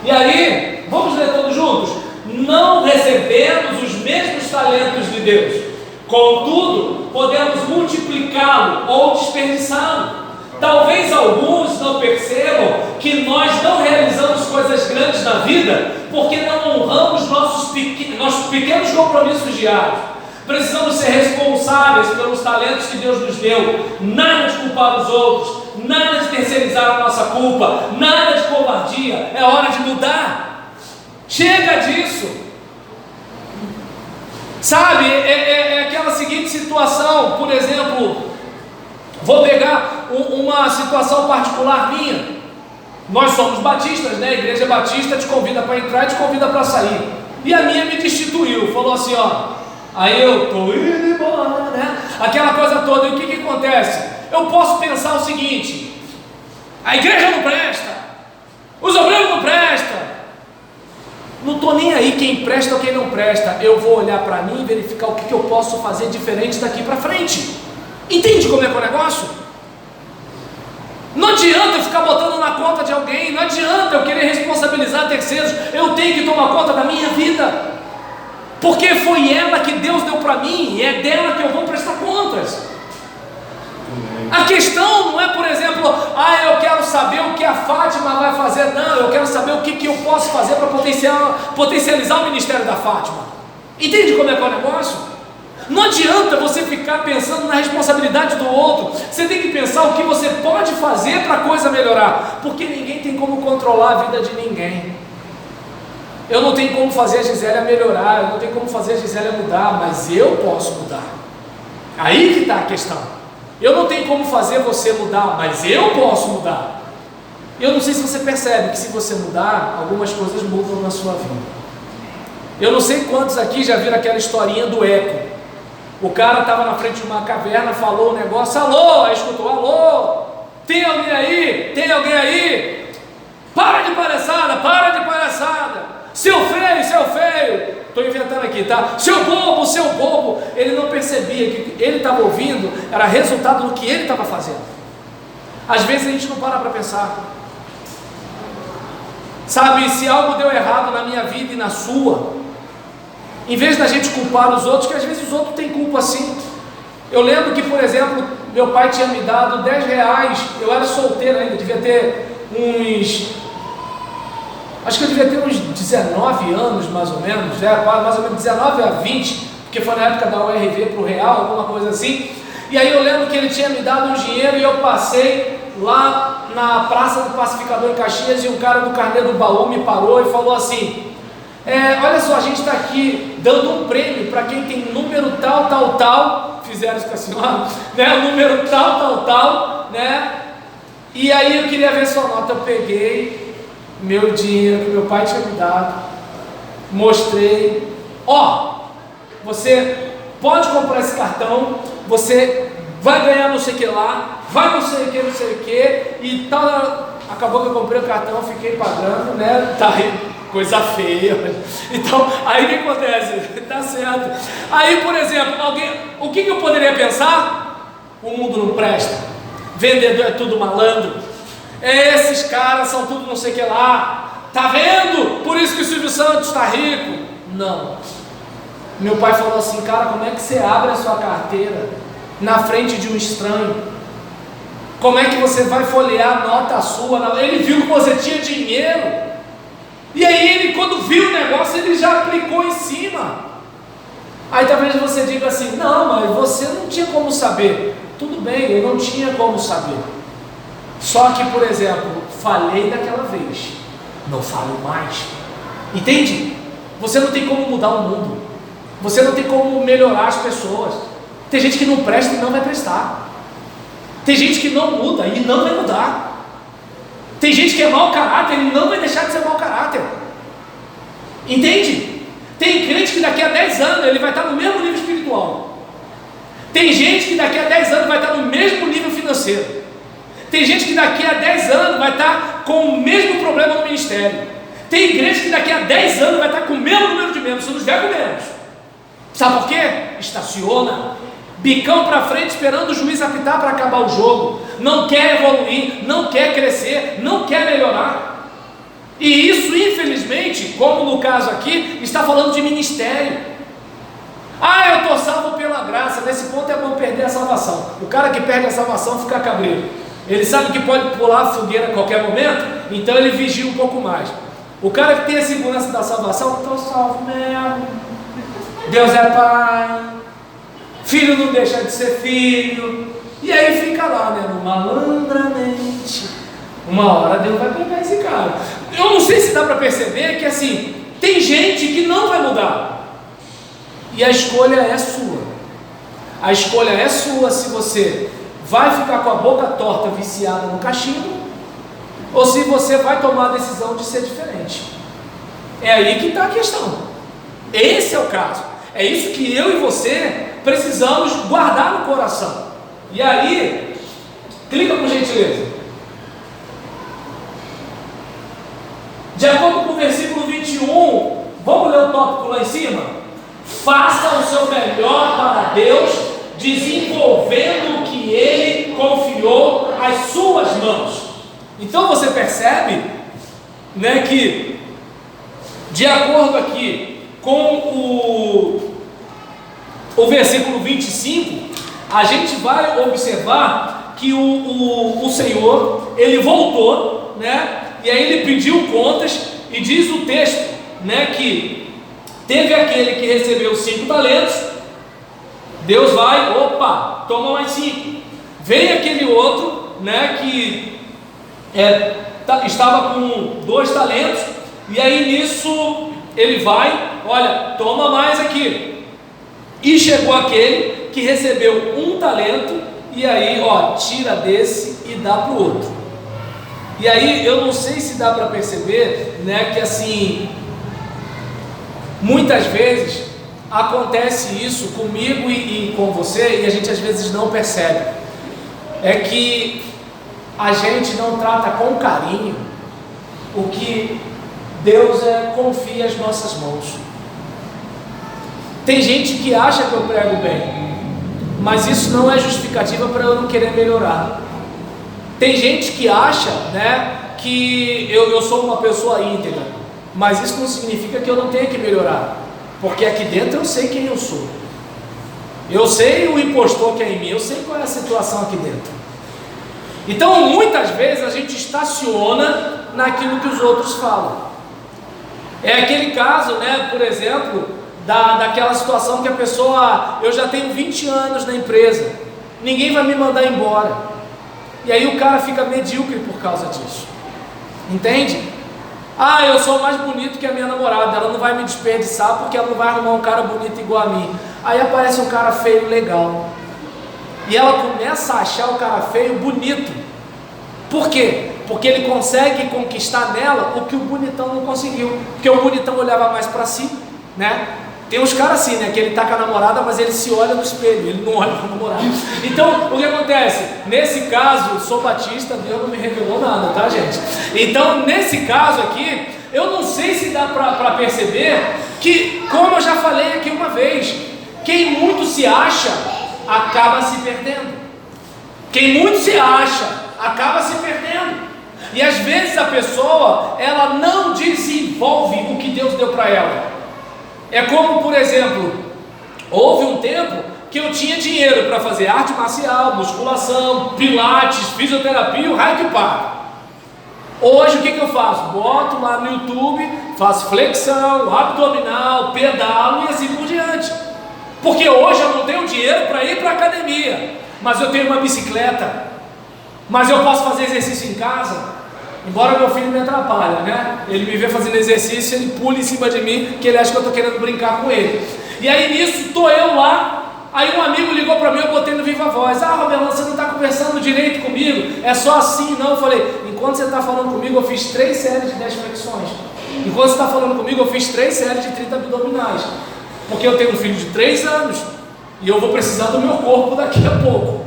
E aí, vamos ler todos juntos? Não recebemos os mesmos talentos de Deus, contudo, podemos multiplicá-lo ou desperdiçá-lo. Talvez alguns não percebam que nós não realizamos coisas grandes na vida porque não honramos nossos pequenos compromissos diários. Precisamos ser responsáveis pelos talentos que Deus nos deu. Nada de culpar os outros, nada de terceirizar a nossa culpa, nada de covardia. É hora de mudar. Chega disso. Sabe, é aquela seguinte situação. Por exemplo, vou pegar uma situação particular minha. Nós somos batistas, né? A igreja batista te convida para entrar e te convida para sair. E a minha me destituiu, falou assim, ó, aí eu estou indo embora, né? Aquela coisa toda. E o que acontece? Eu posso pensar o seguinte: a igreja não presta, os obreiros não prestam. Não estou nem aí quem presta ou quem não presta. Eu vou olhar para mim e verificar o que eu posso fazer diferente daqui para frente. Entende como é que é o negócio? Não adianta eu ficar botando na conta de alguém, não adianta eu querer responsabilizar terceiros. Eu tenho que tomar conta da minha vida, porque foi ela que Deus deu para mim, e é dela que eu vou prestar contas. A questão não é, por exemplo, eu quero saber o que a Fátima vai fazer. Não, eu quero saber o que eu posso fazer para potencializar o ministério da Fátima. Entende como é que é o negócio? Não adianta você ficar pensando na responsabilidade do outro. Você tem que pensar o que você pode fazer para a coisa melhorar, porque ninguém tem como controlar a vida de ninguém. Eu não tenho como fazer a Gisélia melhorar, eu não tenho como fazer a Gisélia mudar, mas eu posso mudar. Aí que está a questão. Eu não tenho como fazer você mudar, mas eu posso mudar. Eu não sei se você percebe que se você mudar, algumas coisas mudam na sua vida. Eu não sei quantos aqui já viram aquela historinha do eco. O cara estava na frente de uma caverna, falou um negócio, alô, aí escutou, alô, tem alguém aí? Tem alguém aí? Para de palhaçada, para de palhaçada. Seu feio, estou inventando aqui, tá? Seu bobo. Ele não percebia que ele estava ouvindo, era resultado do que ele estava fazendo. Às vezes a gente não para pensar. Sabe, se algo deu errado na minha vida e na sua, em vez da gente culpar os outros, que às vezes os outros têm culpa sim. Eu lembro que, por exemplo, meu pai tinha me dado R$10, eu era solteiro ainda, devia ter acho que eu devia ter uns 19 anos mais ou menos, mais ou menos 19 a 20, porque foi na época da URV para o Real, alguma coisa assim. E aí eu lembro que ele tinha me dado um dinheiro e eu passei lá na Praça do Pacificador em Caxias, e um cara do carnê do baú me parou e falou assim: olha só, a gente está aqui dando um prêmio para quem tem número tal, fizeram isso com a senhora, né? Número tal, né? E aí eu queria ver sua nota. Eu peguei meu dinheiro que meu pai tinha me dado, mostrei, você pode comprar esse cartão, você vai ganhar não sei o que lá, vai não sei o que, e tal. Acabou que eu comprei o cartão, fiquei pagando, né? Tá aí, coisa feia. Então, aí o que acontece? Tá certo. Aí, por exemplo, o que eu poderia pensar? O mundo não presta, vendedor é tudo malandro, esses caras são tudo não sei o que lá, tá vendo? Por isso que o Silvio Santos está rico. Não. Meu pai falou assim: cara, como é que você abre a sua carteira na frente de um estranho? Como é que você vai folhear a nota sua? Ele viu que você tinha dinheiro, e aí ele, quando viu o negócio, ele já aplicou em cima. Aí talvez você diga assim: não, mas você não tinha como saber. Tudo bem, eu não tinha como saber. Só que, por exemplo, falei daquela vez, não falo mais. Entende? Você não tem como mudar o mundo, você não tem como melhorar as pessoas. Tem gente que não presta e não vai prestar. Tem gente que não muda e não vai mudar. Tem gente que é mau caráter e não vai deixar de ser mau caráter. Entende? Tem crente que daqui a 10 anos ele vai estar no mesmo nível espiritual. Tem gente que daqui a 10 anos vai estar no mesmo nível financeiro. Tem gente que daqui a 10 anos vai estar estar com o mesmo problema no ministério. Tem igreja que daqui a 10 anos vai estar com o mesmo número de membros, se não estiver com menos. Sabe por quê? Estaciona, bicão para frente, esperando o juiz apitar para acabar o jogo. Não quer evoluir, não quer crescer, não quer melhorar. E isso, infelizmente, como no caso aqui, está falando de ministério. Ah, eu estou salvo pela graça. Nesse ponto é bom perder a salvação. O cara que perde a salvação fica cabreiro. Ele sabe que pode pular a fogueira a qualquer momento, então ele vigia um pouco mais. O cara que tem a segurança da salvação, estou salvo mesmo, Deus é pai, filho não deixa de ser filho, e aí fica lá, né, malandramente. Uma hora Deus vai pegar esse cara. Eu não sei se dá para perceber que assim, tem gente que não vai mudar, e a escolha é sua. A escolha é sua se você vai ficar com a boca torta, viciada no cachimbo, ou se você vai tomar a decisão de ser diferente. É aí que está a questão. Esse é o caso. É isso que eu e você precisamos guardar no coração. E aí, clica por gentileza. De acordo com o versículo 21, vamos ler o tópico lá em cima? Faça o seu melhor para Deus, desenvolvendo o que Ele confiou às suas mãos. Então você percebe, né, que de acordo aqui com o versículo 25, a gente vai observar que o Senhor, Ele voltou, né, e aí Ele pediu contas, e diz o texto, né, que teve aquele que recebeu 5 talentos, Deus vai, opa, toma mais 5. Vem aquele outro, né, que estava com 2 talentos, e aí nisso ele vai, olha, toma mais aqui. E chegou aquele que recebeu 1 talento, e aí, ó, tira desse e dá para o outro. E aí eu não sei se dá para perceber, né, que assim, muitas vezes acontece isso comigo e com você, e a gente às vezes não percebe. É que a gente não trata com carinho o que Deus confia às nossas mãos. Tem gente que acha que eu prego bem, mas isso não é justificativa para eu não querer melhorar. Tem gente que acha, né, que eu sou uma pessoa íntegra, mas isso não significa que eu não tenha que melhorar, porque aqui dentro eu sei quem eu sou. Eu sei o impostor que é em mim, eu sei qual é a situação aqui dentro. Então, muitas vezes a gente estaciona naquilo que os outros falam. É aquele caso, né, por exemplo, daquela situação que a pessoa, eu já tenho 20 anos na empresa, ninguém vai me mandar embora. E aí o cara fica medíocre por causa disso. Entende? Ah, eu sou mais bonito que a minha namorada, ela não vai me desperdiçar porque ela não vai arrumar um cara bonito igual a mim. Aí aparece um cara feio legal. E ela começa a achar o cara feio bonito. Por quê? Porque ele consegue conquistar nela o que o bonitão não conseguiu. Porque o bonitão olhava mais para si, né? Tem uns caras assim, né? Que ele tá com a namorada, mas ele se olha no espelho, ele não olha para a namorada. Então, o que acontece? Nesse caso, sou batista, Deus não me revelou nada, tá, gente? Então, nesse caso aqui, eu não sei se dá para perceber que, como eu já falei aqui uma vez, quem muito se acha, acaba se perdendo. Quem muito se acha, acaba se perdendo. E às vezes a pessoa, ela não desenvolve o que Deus deu para ela. É como, por exemplo, houve um tempo que eu tinha dinheiro para fazer arte marcial, musculação, pilates, fisioterapia, o raio que paga. Hoje o que eu faço? Boto lá no YouTube, faço flexão, abdominal, pedalo e assim por diante. Porque hoje eu não tenho dinheiro para ir para a academia, mas eu tenho uma bicicleta, mas eu posso fazer exercício em casa. Embora meu filho me atrapalhe, né? Ele me vê fazendo exercício, ele pula em cima de mim, que ele acha que eu estou querendo brincar com ele. E aí nisso, estou eu lá, aí um amigo ligou para mim, eu botei no viva voz. Ah, Roberto, você não está conversando direito comigo? É só assim, não? Eu falei, enquanto você está falando comigo, eu fiz 3 séries de 10 flexões. Enquanto você está falando comigo, eu fiz 3 séries de 30 abdominais. Porque eu tenho um filho de 3 anos, e eu vou precisar do meu corpo daqui a pouco.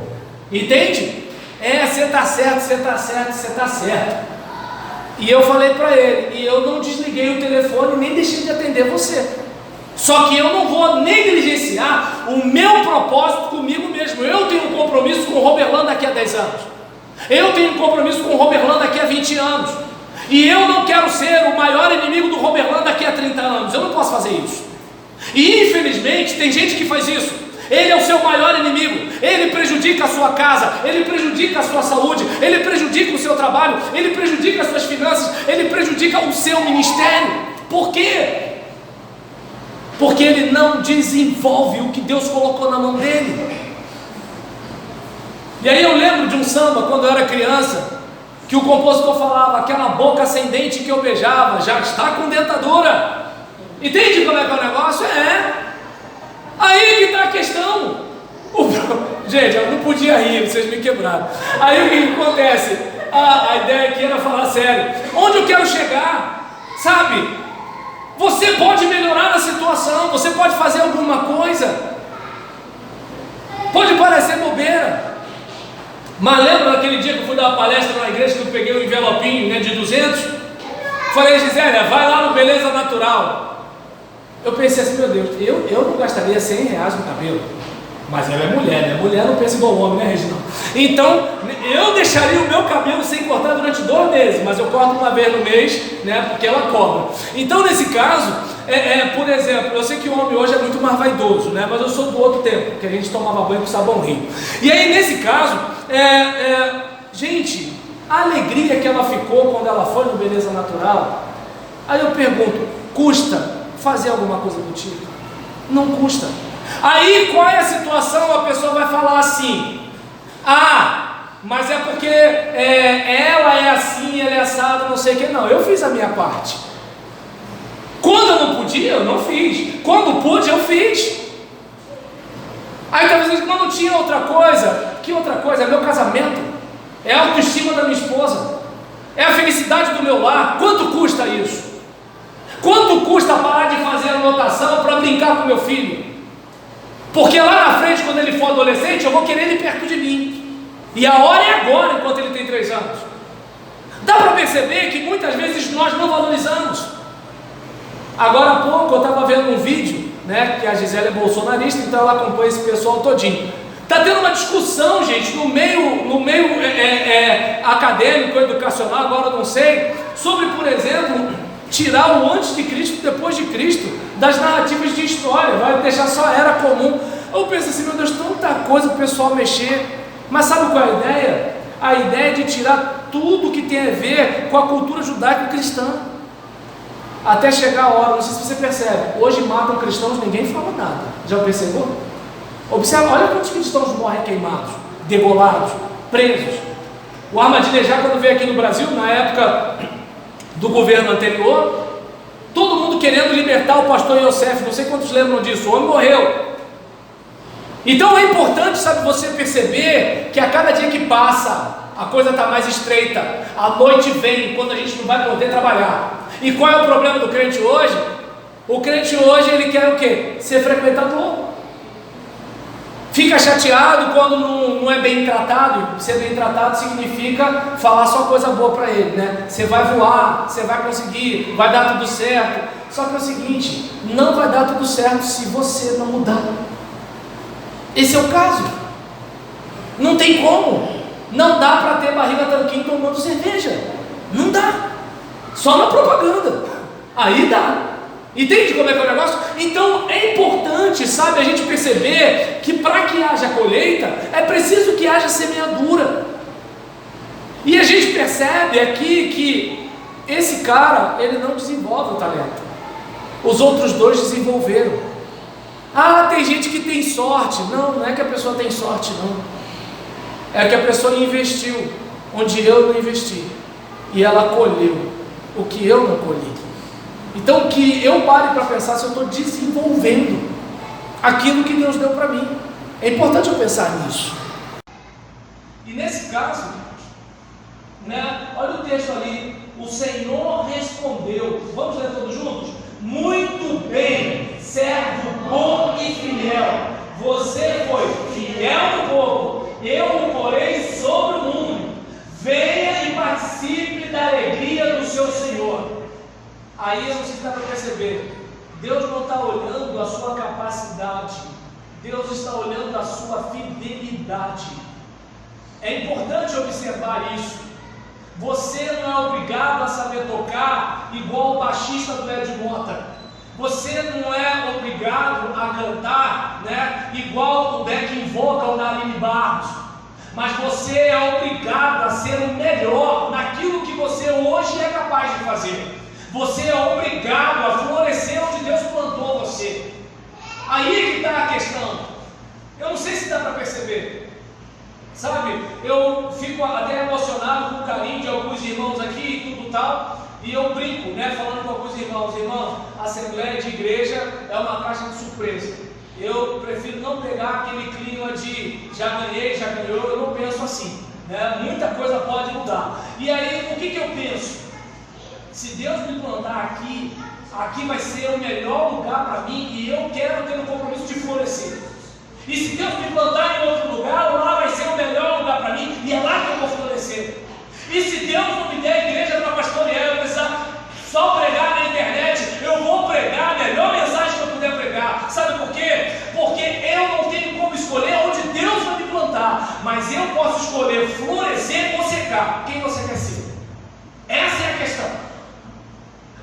Entende? Você está certo, você está certo, você está certo. E eu falei para ele, e eu não desliguei o telefone, nem deixei de atender você. Só que eu não vou negligenciar o meu propósito comigo mesmo. Eu tenho um compromisso com o Roberlan daqui a 10 anos. Eu tenho um compromisso com o Roberlan daqui a 20 anos. E eu não quero ser o maior inimigo do Roberlan daqui a 30 anos. Eu não posso fazer isso. E infelizmente tem gente que faz isso. Ele é o seu maior inimigo. Ele prejudica a sua casa, ele prejudica a sua saúde, ele prejudica o seu trabalho, ele prejudica as suas finanças, ele prejudica o seu ministério. Por quê? Porque ele não desenvolve o que Deus colocou na mão dele. E aí eu lembro de um samba, quando eu era criança, que o compositor falava: aquela boca sem dente que eu beijava já está com dentadura. Entende como é que é o negócio? Aí que está a questão. Gente, eu não podia rir, vocês me quebraram. Aí o que acontece? A ideia aqui era falar sério. Onde eu quero chegar? Sabe? Você pode melhorar a situação, você pode fazer alguma coisa. Pode parecer bobeira, mas lembra daquele dia que eu fui dar uma palestra na igreja, que eu peguei um envelopinho, né, de 200? Falei: Gisélia, vai lá no Beleza Natural. Eu pensei assim: meu Deus, eu não gastaria 100 reais no cabelo. Mas ela é mulher, né? Mulher não pensa igual homem, né, Reginaldo? Então, eu deixaria o meu cabelo sem cortar durante 2 meses, mas eu corto uma vez no mês, né? Porque ela cobra. Então, nesse caso, por exemplo, eu sei que o homem hoje é muito mais vaidoso, né? Mas eu sou do outro tempo, que a gente tomava banho com sabão Rio. E aí, nesse caso, gente, a alegria que ela ficou quando ela foi no Beleza Natural. Aí eu pergunto: custa fazer alguma coisa do tipo? Não custa. Aí qual é a situação? A pessoa vai falar assim: mas é porque ela é assim, ela é assada, não sei o que. Não, eu fiz a minha parte. Quando eu não podia, eu não fiz. Quando pude, eu fiz. Aí talvez eu diga: não tinha outra coisa. Que outra coisa? É meu casamento, é a autoestima da minha esposa, é a felicidade do meu lar. Quanto custa isso? Quanto custa parar de fazer anotação para brincar com meu filho? Porque lá na frente, quando ele for adolescente, eu vou querer ele perto de mim. E a hora é agora, enquanto ele tem 3 anos. Dá para perceber que muitas vezes nós não valorizamos. Agora há pouco eu estava vendo um vídeo, né, que a Gisele é bolsonarista, então ela acompanha esse pessoal todinho. Está tendo uma discussão, gente, no meio acadêmico, educacional, agora eu não sei, sobre, por exemplo, tirar o antes de Cristo e depois de Cristo das narrativas de história, vai deixar só a era comum. Eu penso assim: meu Deus, tanta coisa para o pessoal mexer. Mas sabe qual é a ideia? A ideia é de tirar tudo que tem a ver com a cultura judaico-cristã, até chegar a hora. Não sei se você percebe, hoje matam cristãos, ninguém fala nada. Já percebeu? Observa, olha quantos cristãos morrem queimados, degolados, presos. O Ahmadinejad, quando veio aqui no Brasil, na época do governo anterior, todo mundo querendo libertar o pastor Yosef, não sei quantos lembram disso, o homem morreu. Então é importante, sabe, você perceber que a cada dia que passa, a coisa está mais estreita, a noite vem, quando a gente não vai poder trabalhar. E qual é o problema do crente hoje? O crente hoje, ele quer o quê? Ser frequentador. Fica chateado quando não é bem tratado. Ser bem tratado significa falar só coisa boa para ele, né? Você vai voar, você vai conseguir, vai dar tudo certo. Só que é o seguinte: não vai dar tudo certo se você não mudar. Esse é o caso. Não tem como. Não dá para ter barriga tanquinho tomando cerveja. Não dá. Só na propaganda. Aí dá. Entende como é que é o negócio? Então é importante, sabe, a gente perceber que para que haja colheita, é preciso que haja semeadura. E a gente percebe aqui que esse cara, ele não desenvolve o talento. Os outros 2 desenvolveram. Tem gente que tem sorte. Não é que a pessoa tem sorte, não. É que a pessoa investiu onde eu não investi. E ela colheu o que eu não colhi. Então que eu pare para pensar se eu estou desenvolvendo aquilo que Deus deu para mim. É importante eu pensar nisso. E nesse caso, né, olha o texto ali: o Senhor respondeu. Vamos ler todos juntos? Muito bem, servo bom e fiel. Você foi fiel no pouco, eu o porei sobre o mundo. Venha e participe da alegria do Aí eu não sei se dá para perceber, Deus não está olhando a sua capacidade, Deus está olhando a sua fidelidade. É importante observar isso. Você não é obrigado a saber tocar igual o baixista do Ed Mota. Você não é obrigado a cantar, né, igual o backing vocal da Aline Barros. Mas você é obrigado a ser o melhor naquilo que você hoje é capaz de fazer. Você é obrigado a florescer onde Deus plantou você. Aí que está a questão. Eu não sei se dá para perceber. Sabe, eu fico até emocionado com o carinho de alguns irmãos aqui e tudo tal. E eu brinco, né, falando com alguns irmãos, a assembleia de igreja é uma caixa de surpresa. Eu prefiro não pegar aquele clima de já ganhei, já ganhou, eu não penso assim, né? Muita coisa pode mudar. E aí, o que eu penso? Se Deus me plantar aqui, aqui vai ser o melhor lugar para mim e eu quero ter um compromisso de florescer. E se Deus me plantar em outro lugar, lá vai ser o melhor lugar para mim e é lá que eu vou florescer. E se Deus não me der a igreja para pastorear, eu precisar só pregar na internet, eu vou pregar a melhor mensagem que eu puder pregar. Sabe por quê? Porque eu não tenho como escolher onde Deus vai me plantar, mas eu posso escolher florescer ou secar. Quem você quer ser? Essa é a questão.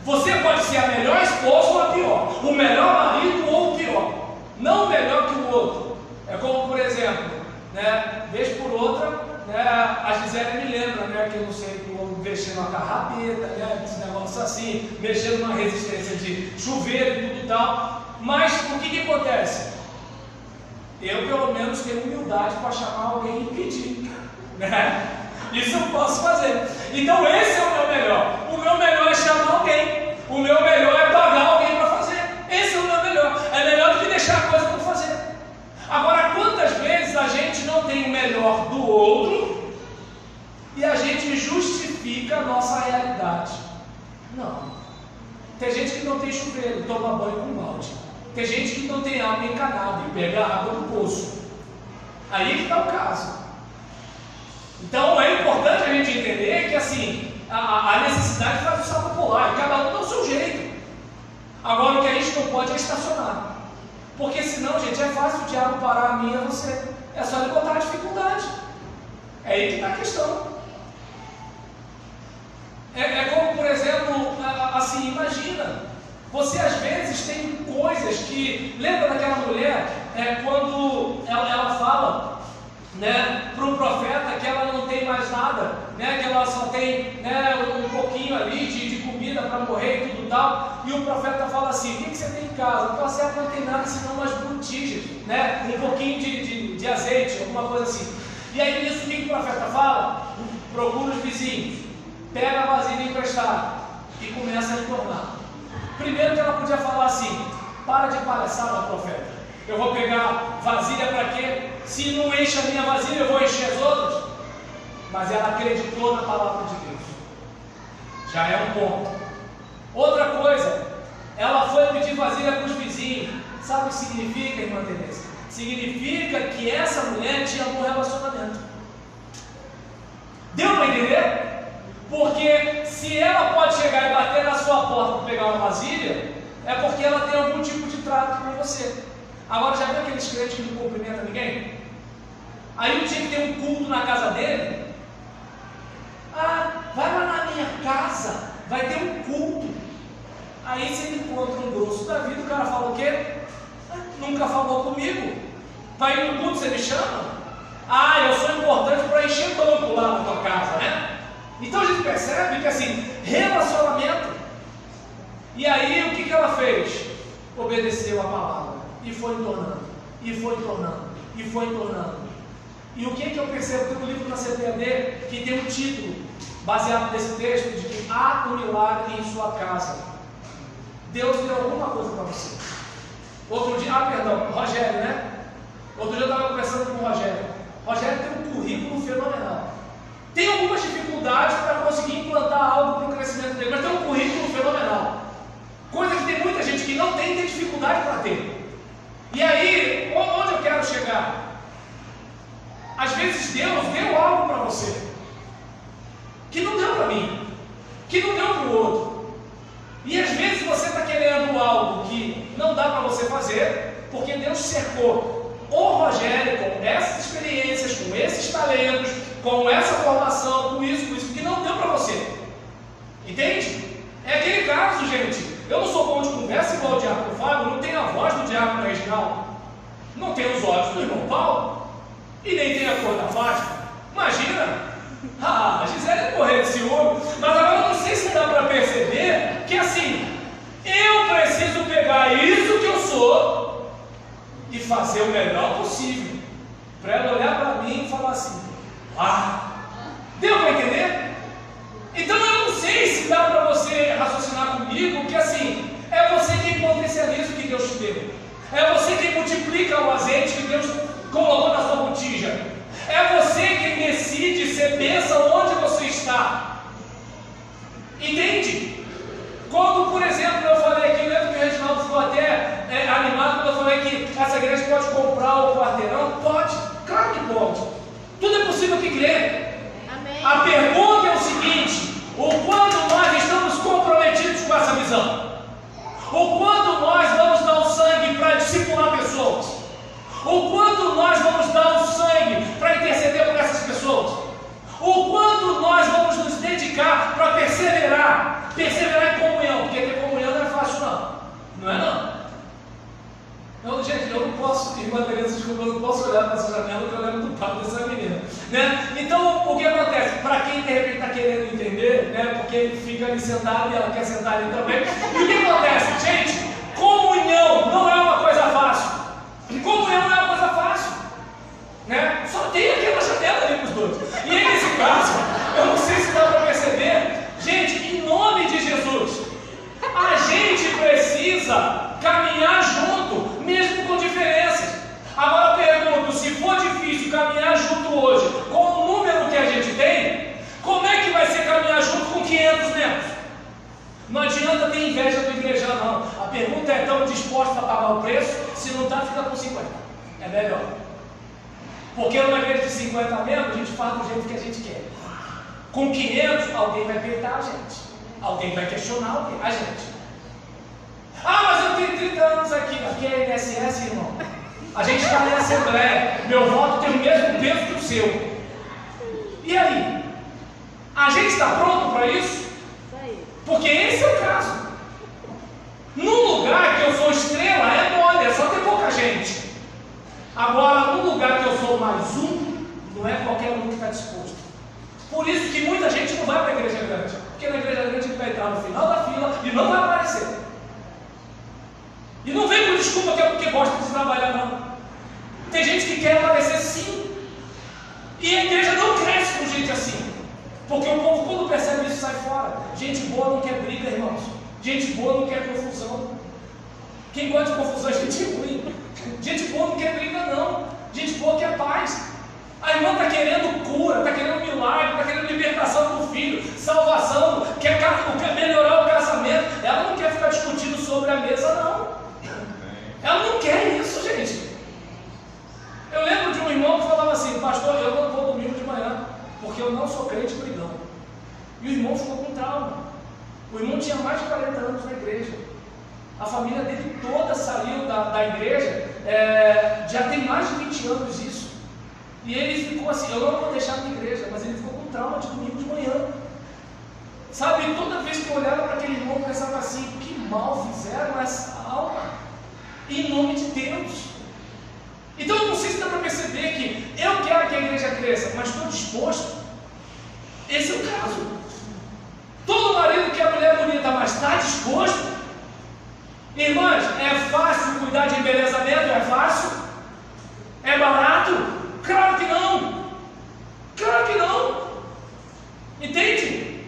Você pode ser a melhor esposa ou a pior, o melhor marido ou o pior, não o melhor que o outro. É como, por exemplo, né, vez por outra, né, a Gisele me lembra, né, que eu não sei como mexer numa carrapeta, né, esse negócio assim, mexer numa resistência de chuveiro e tudo e tal. Mas o que acontece? Eu pelo menos tenho humildade para chamar alguém e pedir, né? Isso eu posso fazer. Então esse é o meu melhor. O meu melhor é chamar alguém. O meu melhor é pagar alguém para fazer. Esse é o meu melhor. É melhor do que deixar a coisa para fazer. Agora, quantas vezes a gente não tem o melhor do outro e a gente justifica a nossa realidade? Não. Tem gente que não tem chuveiro, toma banho com balde. Tem gente que não tem água encanada e pega a água do poço. Aí que está o caso. Então é importante a gente entender que assim, a necessidade faz o salto pular, e cada um dá o seu jeito. Agora o que a gente não pode é estacionar. Porque senão, gente, é fácil o diabo parar a mim e a você. É só ele botar a dificuldade. É aí que está a questão. É como, por exemplo, assim, imagina, você às vezes tem coisas que, lembra daquela mulher, quando ela fala, né, para o profeta que ela não tem mais nada, né, que ela só tem, né, um pouquinho ali de comida para morrer e tudo tal, e o profeta fala assim: o que você tem em casa? Ela fala assim: não tem nada senão umas botijas, né, um pouquinho de azeite, alguma coisa assim. E aí nisso o que o profeta fala? Procura os vizinhos, pega a vasilha emprestada e começa a entornar. Primeiro que ela podia falar assim: para de palhaçada, profeta. Eu vou pegar vasilha para quê? Se não enche a minha vasilha, eu vou encher as outras. Mas ela acreditou na palavra de Deus. Já é um ponto. Outra coisa, ela foi pedir vasilha para os vizinhos. Sabe o que significa, irmã Teresa? Significa que essa mulher tinha um bom relacionamento. Deu para entender? Porque se ela pode chegar e bater na sua porta para pegar uma vasilha, é porque ela tem algum tipo de trato com você. Agora, já viu aqueles crentes que não cumprimentam ninguém? Aí um dia que tem um culto na casa dele, vai lá na minha casa, vai ter um culto. Aí você encontra um grosso da vida, o cara fala o quê? Nunca falou comigo. Vai ir no culto, você me chama? Eu sou importante para encher banco lá na tua casa, né? Então a gente percebe que assim, relacionamento. E aí o que ela fez? Obedeceu a palavra. E foi entornando, e foi entornando, e foi entornando. E o que eu percebo? Tem um livro na CPAD que tem um título, baseado nesse texto, de que há um milagre em sua casa. Deus deu alguma coisa para você. Outro dia, Rogério, né? Outro dia eu estava conversando com o Rogério. Rogério tem um currículo fenomenal. Tem algumas dificuldades para conseguir implantar algo para o crescimento dele, mas tem um currículo fenomenal. Coisa que tem muita gente que não tem dificuldade para ter. E aí, onde eu quero chegar? Às vezes Deus deu algo para você que não deu para mim, que não deu para o outro. E às vezes você está querendo algo que não dá para você fazer, porque Deus cercou o Rogério com essas experiências, com esses talentos, com essa formação, com isso, que não deu para você. Entende? É aquele caso, gente. Eu não sou bom de conversa igual o diácono Fábio, não tenho a voz do diácono Reginaldo, não tenho os olhos do irmão Paulo, e nem tenho a cor da Fátima. Imagina! A Gisele morrer de ciúme. Mas agora eu não sei se dá para perceber que assim, eu preciso pegar isso que eu sou e fazer o melhor possível, para ela olhar para mim e falar assim: deu para entender? Então eu não sei se dá para você raciocinar comigo que assim, é você quem potencializa o que Deus te deu, é você quem multiplica o azeite que Deus colocou na sua botija, é você quem decide ser bênção onde você está. Entende? Quando, por exemplo, eu falei aqui, lembra que o Reginaldo ficou até animado quando eu falei que essa igreja pode comprar o quarteirão? Pode, claro que pode. Tudo é possível que crê. Amém. A pergunta é o seguinte: o quanto nós estamos comprometidos com essa visão? O quanto nós vamos dar o sangue para discipular pessoas? O quanto nós vamos dar o sangue para interceder por essas pessoas? O quanto nós vamos nos dedicar para perseverar em comunhão? Porque ter comunhão não é fácil não é não. Gente, eu não posso, irmã Teresa, desculpa, eu não posso olhar para essa janela porque eu lembro do papo dessa menina, né? Então, o que acontece? Para quem de repente está querendo entender, né? Porque ele fica ali sentado e ela quer sentar ali também. E o que acontece? Gente, comunhão não é uma coisa fácil. Comunhão não é uma coisa fácil, né? Só tem aquela janela ali para os dois. E aí, nesse caso, eu não sei se dá para perceber, gente, em nome de Jesus, a gente precisa caminhar junto, mesmo com diferenças. Agora eu pergunto: se for difícil caminhar junto hoje, com o número que a gente tem, como é que vai ser caminhar junto com 500 membros? Não adianta ter inveja do igrejão, não. A pergunta é: estamos dispostos a pagar o preço? Se não está, fica com 50. É melhor. Porque numa igreja de 50 membros, a gente faz do jeito que a gente quer. Com 500, alguém vai peitar a gente. Alguém vai questionar a gente. Mas eu tenho 30 anos aqui. Aqui é INSS, irmão. A gente está na Assembleia. Meu voto tem o mesmo peso que o seu. E aí? A gente está pronto para isso? Porque esse é o caso. Num lugar que eu sou estrela, é mole, é só ter pouca gente. Agora, num lugar que eu sou mais um, não é qualquer um que está disposto. Por isso que muita gente não vai para a igreja grande. Porque na igreja grande ele vai entrar no final da fila e não vai aparecer. E não vem com desculpa que é porque gosta de trabalhar, não. Tem gente que quer aparecer sim. E a igreja não cresce com gente assim. Porque o povo, quando percebe isso, sai fora. Gente boa não quer briga, irmãos. Gente boa não quer confusão. Quem gosta de confusão é gente ruim. Gente boa não quer briga, não. Gente boa quer paz. A irmã está querendo cura, está querendo milagre, está querendo libertação do filho, salvação, quer melhorar o casamento. Ela não quer ficar discutindo sobre a mesa, não. Ela não quer isso, gente. Eu lembro de um irmão que falava assim: pastor, eu não vou domingo de manhã, porque eu não sou crente brigão. E o irmão ficou com trauma. O irmão tinha mais de 40 anos na igreja. A família dele toda saiu da igreja, já tem mais de 20 anos isso. E ele ficou assim: eu não vou deixar na igreja, mas ele ficou com trauma de domingo de manhã. Sabe, toda vez que eu olhava para aquele irmão, eu pensava assim: que mal fizeram essa alma, em nome de Deus. Então eu não sei se dá para perceber que eu quero que a igreja cresça, mas estou disposto. Esse é o caso. Todo marido quer a mulher bonita, mas está disposto? Irmãs, é fácil cuidar de embelezamento? É fácil? É barato? Claro que não. Claro que não. Entende?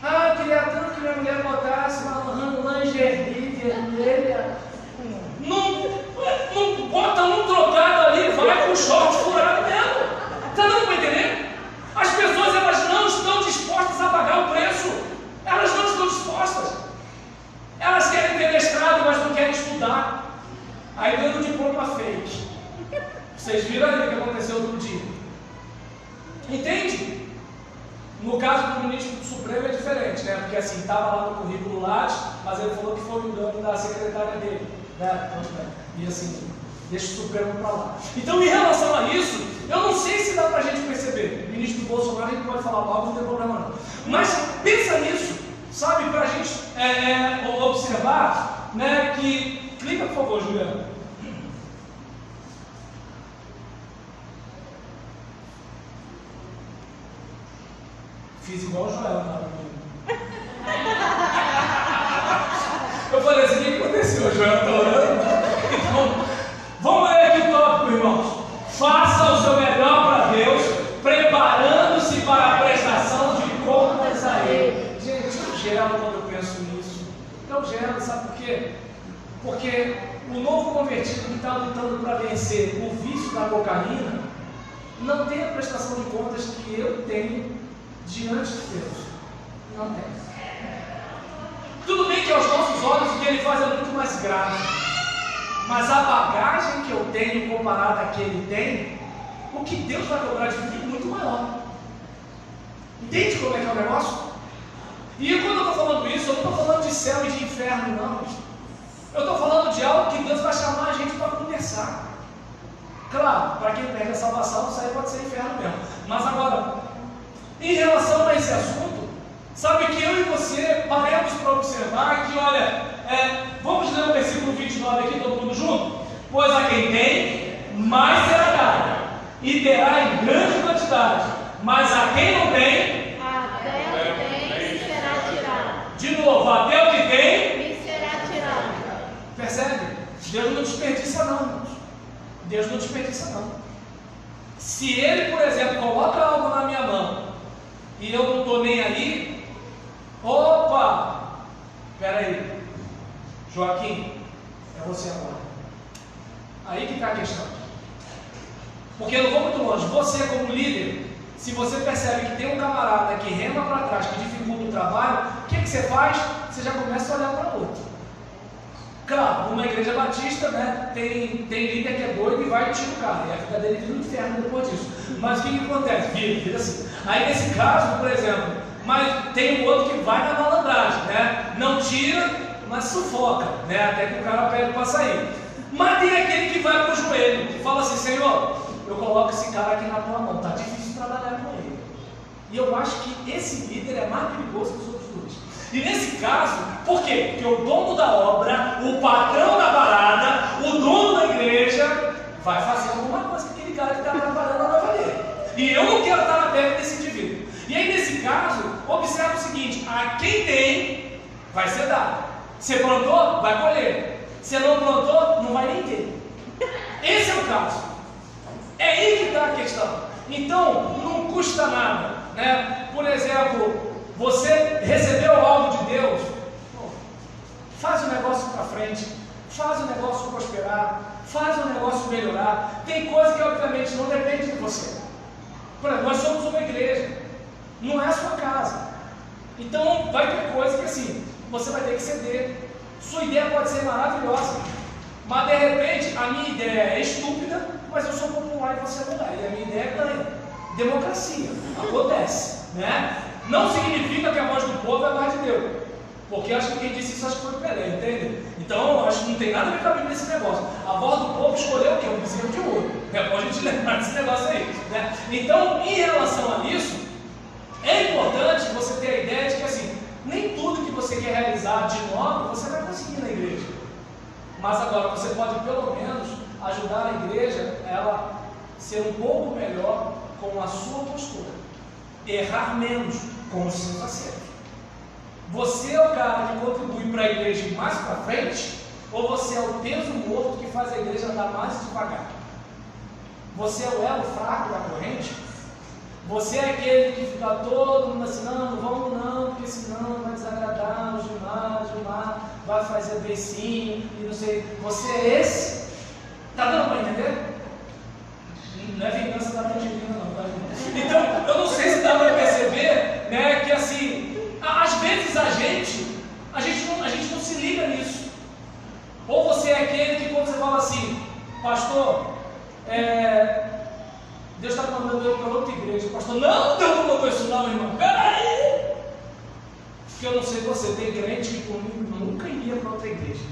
Eu queria tanto que minha mulher botasse uma lingerie vermelha. Não bota um trocado ali, vai com o short furado mesmo. Está dando para entender? As pessoas, elas não estão dispostas a pagar o preço. Elas não estão dispostas. Elas querem ter mestrado, mas não querem estudar. Aí ganham um diploma fake. Vocês viram ali o que aconteceu outro dia. Entende? No caso do ministro supremo é diferente, né? Porque assim, estava lá no currículo Lattes, mas ele falou que foi o engano da secretária dele, né? E assim, deixa o Supremo para lá. Então, em relação a isso, eu não sei se dá para a gente perceber. O ministro Bolsonaro, a gente pode falar mal, não tem problema não. Mas pensa nisso, sabe, para a gente observar, né, que... Clica, por favor, Juliana. Fiz igual o Joel na hora. Eu falei assim, o que aconteceu? O Joel está orando? Então, vamos ler aqui o tópico, irmãos. Faça o seu melhor para Deus, preparando-se para a prestação de contas a Ele. Gente, eu gelo quando eu penso nisso. Eu gelo, sabe por quê? Porque o novo convertido que está lutando para vencer o vício da cocaína não tem a prestação de contas que eu tenho diante de Deus. Não tem. Tudo bem que aos nossos olhos o que ele faz é muito mais grave, mas a bagagem que eu tenho comparada a que ele tem, o que Deus vai cobrar de mim é muito maior. Entende como é que é o negócio? E quando eu estou falando isso, eu não estou falando de céu e de inferno, não. Eu estou falando de algo que Deus vai chamar a gente para conversar. Claro, para quem perde a salvação, isso aí pode ser inferno mesmo. Mas agora, em relação a esse assunto, sabe que eu e você paremos para observar que, olha, vamos ler o versículo 29 aqui, todo mundo junto? Pois a quem tem, mais será dado, e terá em grande quantidade, mas a quem não tem, até o que tem será tirado. De novo, até o que tem, Me será tirado. percebe? Deus não desperdiça não, irmãos. Deus não desperdiça não. Se Ele, por exemplo, coloca algo na minha mão, e eu não estou nem aí, opa, espera aí, Joaquim, é você agora. Aí que está a questão. Porque eu não vou muito longe. Você, como líder, se você percebe que tem um camarada que rema para trás, que dificulta o trabalho, o que você faz? Você já começa a olhar para o outro. Claro, numa igreja batista, né, tem líder que é doido e vai e tira o cara, e a vida dele vira um inferno depois disso. Mas o que acontece? Vira assim. Aí nesse caso, por exemplo, mas tem um outro que vai na malandragem, né? Não tira, mas sufoca, né? Até que o cara pede para sair. Mas tem aquele que vai para o joelho e fala assim: Senhor, eu coloco esse cara aqui na tua mão, tá difícil trabalhar com ele. E eu acho que esse líder é mais perigoso que os outros dois. E nesse caso, por quê? Porque o dono da obra, o patrão da parada, o dono da igreja, vai fazer alguma coisa com aquele cara que está trabalhando na nova dele. E eu não quero estar na pele desse indivíduo. E aí, nesse caso, observa o seguinte: a quem tem, vai ser dado. Você plantou, vai colher. Você não plantou, não vai nem ter. Esse é o caso. É aí que está a questão. Então, não custa nada, né? Por exemplo, você recebeu algo de Deus, faz o negócio para frente, faz o negócio prosperar, faz o negócio melhorar. Tem coisa que obviamente não depende de você. Por exemplo, nós somos uma igreja, não é a sua casa. Então vai ter coisa que assim, você vai ter que ceder. Sua ideia pode ser maravilhosa, mas de repente a minha ideia é estúpida, mas eu sou popular e você não é. E a minha ideia ganha. Democracia, acontece, né? Não significa que a voz do povo é a voz de Deus, porque acho que quem disse isso acho que foi o Pelé, entende? Então acho que não tem nada a ver com a Bíblia nesse negócio. A voz do povo escolheu o quê? Um bezerro de ouro. É bom a gente lembrar desse negócio aí, né? Então, em relação a isso, é importante você ter a ideia de que assim, nem tudo que você quer realizar de novo você vai conseguir na igreja, mas agora você pode pelo menos ajudar a igreja a ela ser um pouco melhor com a sua postura, errar menos com os seus acertos. Você é o cara que contribui para a igreja ir mais para frente, ou você é o peso morto que faz a igreja andar mais devagar? Você é o elo fraco da corrente? Você é aquele que fica todo mundo assim: não vamos não, porque senão vai desagradar o Gilmar vai fazer beicinho e não sei. Você é esse? Tá dando para entender? Não é vingança da Angelina não, tá? Então, eu não sei se dá para perceber, né, que assim, às vezes a gente não se liga nisso. Ou você é aquele que quando você fala assim: pastor, Deus está mandando eu para outra igreja. Pastor, não, Deus não mandou isso não, irmão. Peraí. Porque eu não sei você, tem crente que por mim nunca iria para outra igreja.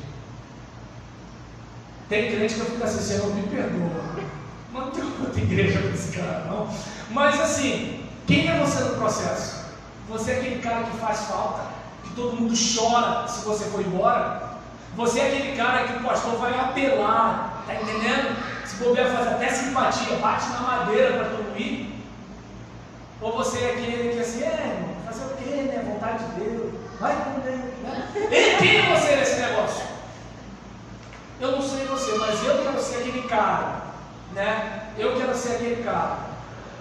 Tem crente que eu fico assim, Senhor, me perdoa. Não tem outra igreja para esse cara, não. Mas assim, quem é você no processo? Você é aquele cara que faz falta, que todo mundo chora se você for embora. Você é aquele cara que o pastor vai apelar, tá entendendo? Se bobear, faz até simpatia, bate na madeira para tu ir. Ou você é aquele que assim, irmão, fazer o quê, né? Vontade de Deus, vai com Deus, né? Quem é você nesse negócio? Eu não sei você, mas eu quero ser aquele cara, né? Eu quero ser aquele cara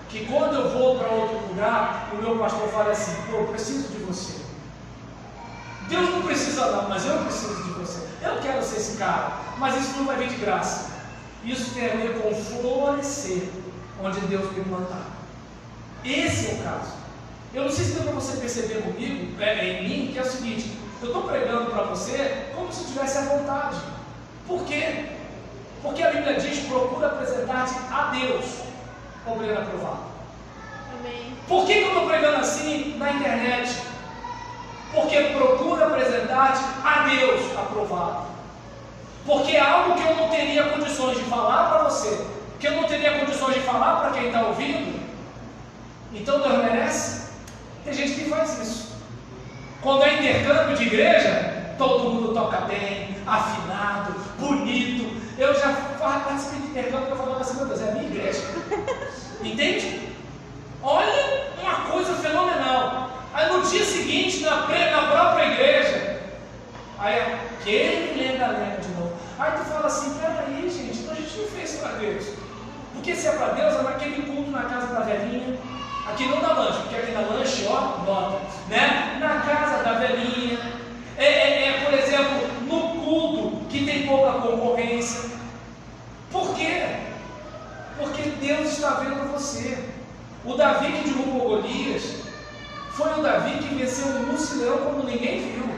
que quando eu vou para outro lugar, o meu pastor fala assim, pô, eu preciso de você. Deus não precisa não, mas eu preciso de você. Eu quero ser esse cara, mas isso não vai vir de graça. Isso tem a ver com florescer onde Deus me mandar. Esse é o caso. Eu não sei se deu para você perceber comigo, em mim, que é o seguinte, eu estou pregando para você como se eu tivesse à vontade. Por quê? Porque a Bíblia diz, procura apresentar-te a Deus, obreiro aprovado. Amém. Por que eu estou pregando assim na internet? Porque procura apresentar-te a Deus aprovado. Porque é algo que eu não teria condições de falar para você, que eu não teria condições de falar para quem está ouvindo. Então Deus merece? Tem gente que faz isso. Quando é intercâmbio de igreja, todo mundo toca bem, afinado, bonito. Eu já participei de intercâmbio que eu falava assim, meu Deus, é a minha igreja. Entende? Olha uma coisa fenomenal. Aí no dia seguinte, na própria igreja, aí aquele lenga-lenga de novo. Aí tu fala assim, peraí gente, então a gente não fez para Deus. Porque se é para Deus, é naquele culto na casa da velhinha. Aqui não dá lanche, porque aqui na lanche, ó, nota, né? Na casa da velhinha. Por exemplo, no culto que tem pouca concorrência. Por quê? Porque Deus está vendo você. O Davi que derrubou Golias foi o Davi que venceu o Mucilão quando ninguém viu.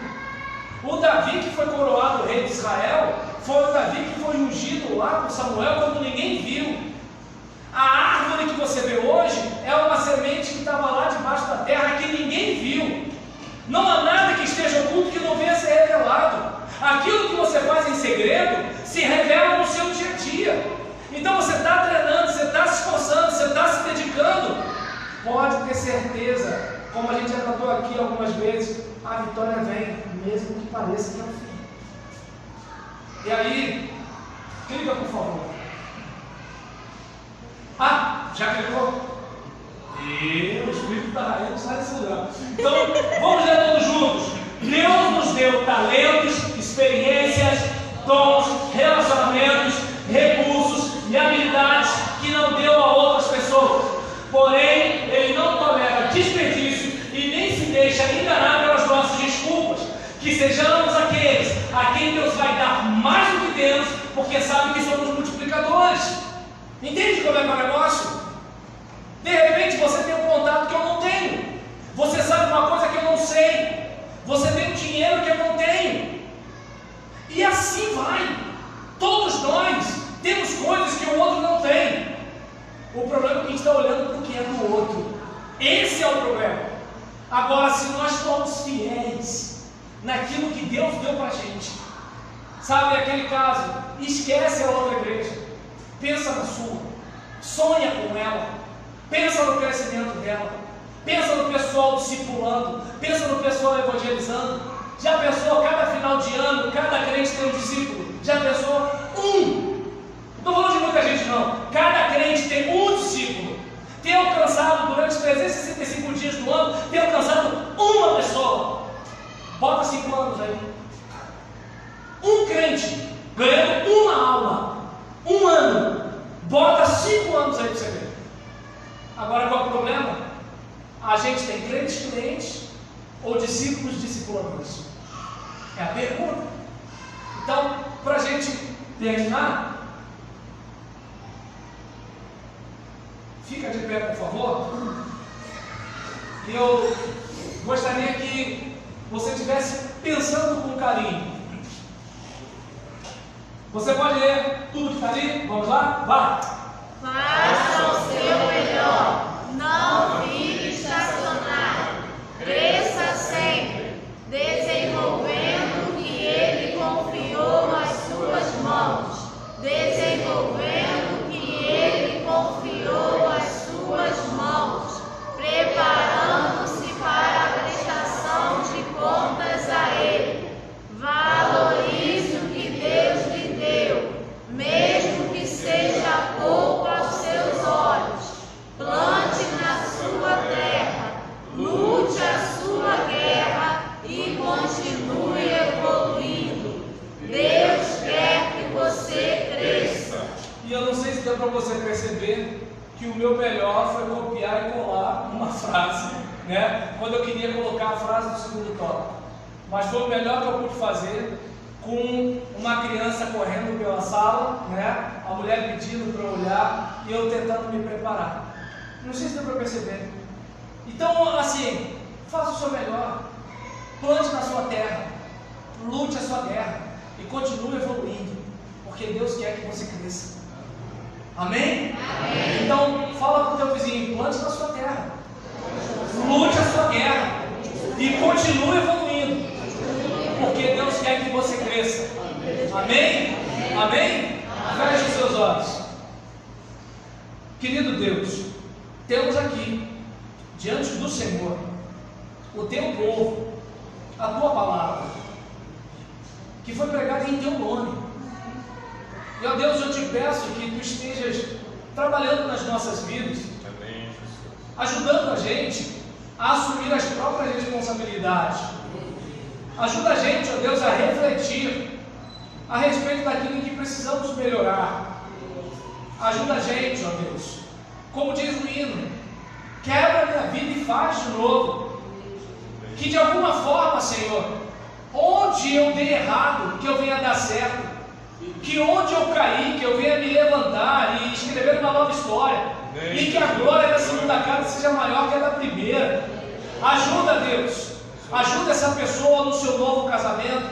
O Davi que foi coroado rei de Israel foi o Davi que foi ungido lá por Samuel quando ninguém viu. A árvore que você vê hoje é uma semente que estava lá debaixo da terra que ninguém viu. Não há nada que esteja oculto que não venha a ser revelado. Aquilo que você faz em segredo se revela no seu dia a dia. Então você está treinando, você está se esforçando, você está se dedicando. Pode ter certeza, como a gente já cantou aqui algumas vezes, a vitória vem, mesmo que pareça que é o fim. E aí, clica por favor. Ah, já clicou? E o Espírito está aí, não sai desse lugar. Então, vamos ler todos juntos. Deus nos deu talentos, experiências, dons, relacionamentos, recursos e habilidades que não deu a outras pessoas. Porém, Ele não tolera desperdício e nem se deixa enganar pelas nossas desculpas. Que sejamos aqueles a quem Deus vai dar mais do que temos, porque sabe que somos multiplicadores. Entende como é que é o negócio? De repente você tem um contato que eu não tenho. Você sabe uma coisa que eu não sei. Você tem um dinheiro que eu não tenho. E assim vai. Todos nós temos coisas que o outro não tem. O problema é que a gente está olhando para o que é do outro. Esse é o problema. Agora, se nós formos fiéis naquilo que Deus deu para a gente, sabe aquele caso? Esquece a outra igreja. Pensa na sua, sonha com ela, pensa no crescimento dela, pensa no pessoal discipulando, pensa no pessoal evangelizando. Já pensou, cada final de ano, cada crente tem um discípulo? Já pensou? Não estou falando de muita gente não, cada crente tem um discípulo. Tem alcançado durante 365 dias do ano, tem alcançado uma pessoa. Bota 5 anos aí. Um crente ganhando uma aula. Um ano, bota 5 anos aí para você ver. Agora qual é o problema? A gente tem crentes ou discípulos discipuladores? É a pergunta. Então, para a gente terminar, fica de pé, por favor. E eu gostaria que você estivesse pensando com carinho. Você pode ler tudo que está ali? Vamos lá? Vá! Faça o seu E eu não sei se deu para você perceber que o meu melhor foi copiar e colar uma frase, né? Quando eu queria colocar a frase do segundo tópico. Mas foi o melhor que eu pude fazer, com uma criança correndo pela sala, né? A mulher pedindo para eu olhar e eu tentando me preparar. Não sei se deu para perceber. Então, assim, faça o seu melhor, plante na sua terra, lute a sua guerra e continue evoluindo, porque Deus quer que você cresça. Amém? Amém. Então, fala para o teu vizinho, plante na sua terra, lute a sua guerra e continue evoluindo, porque Deus quer que você cresça. Amém? Amém? Feche os seus olhos. Querido Deus, temos aqui, diante do Senhor, o teu povo, a tua palavra, que foi pregada em teu nome. E, ó Deus, eu te peço que tu estejas trabalhando nas nossas vidas, ajudando a gente a assumir as próprias responsabilidades. Ajuda a gente, ó Deus, a refletir a respeito daquilo que precisamos melhorar. Ajuda a gente, ó Deus, como diz o hino, quebra a minha vida e faz de novo. Que de alguma forma, Senhor, onde eu dei errado, que eu venha dar certo. Que onde eu caí, que eu venha me levantar e escrever uma nova história. E que a glória da segunda casa seja maior que a da primeira. Ajuda, Deus. Ajuda essa pessoa no seu novo casamento.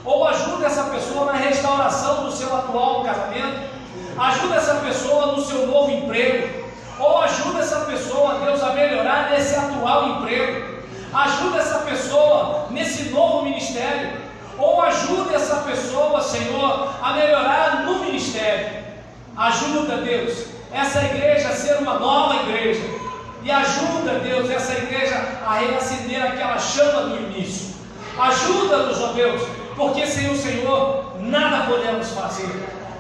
Ou ajuda essa pessoa na restauração do seu atual casamento. Ajuda essa pessoa no seu novo emprego. Ou ajuda essa pessoa, Deus, a melhorar nesse atual emprego. Ajuda essa pessoa nesse novo ministério. Ou ajuda essa pessoa, Senhor, a melhorar no ministério. Ajuda, Deus, essa igreja a ser uma nova igreja. E ajuda, Deus, essa igreja a reacender aquela chama do início. Ajuda-nos, ó Deus, porque sem o Senhor nada podemos fazer.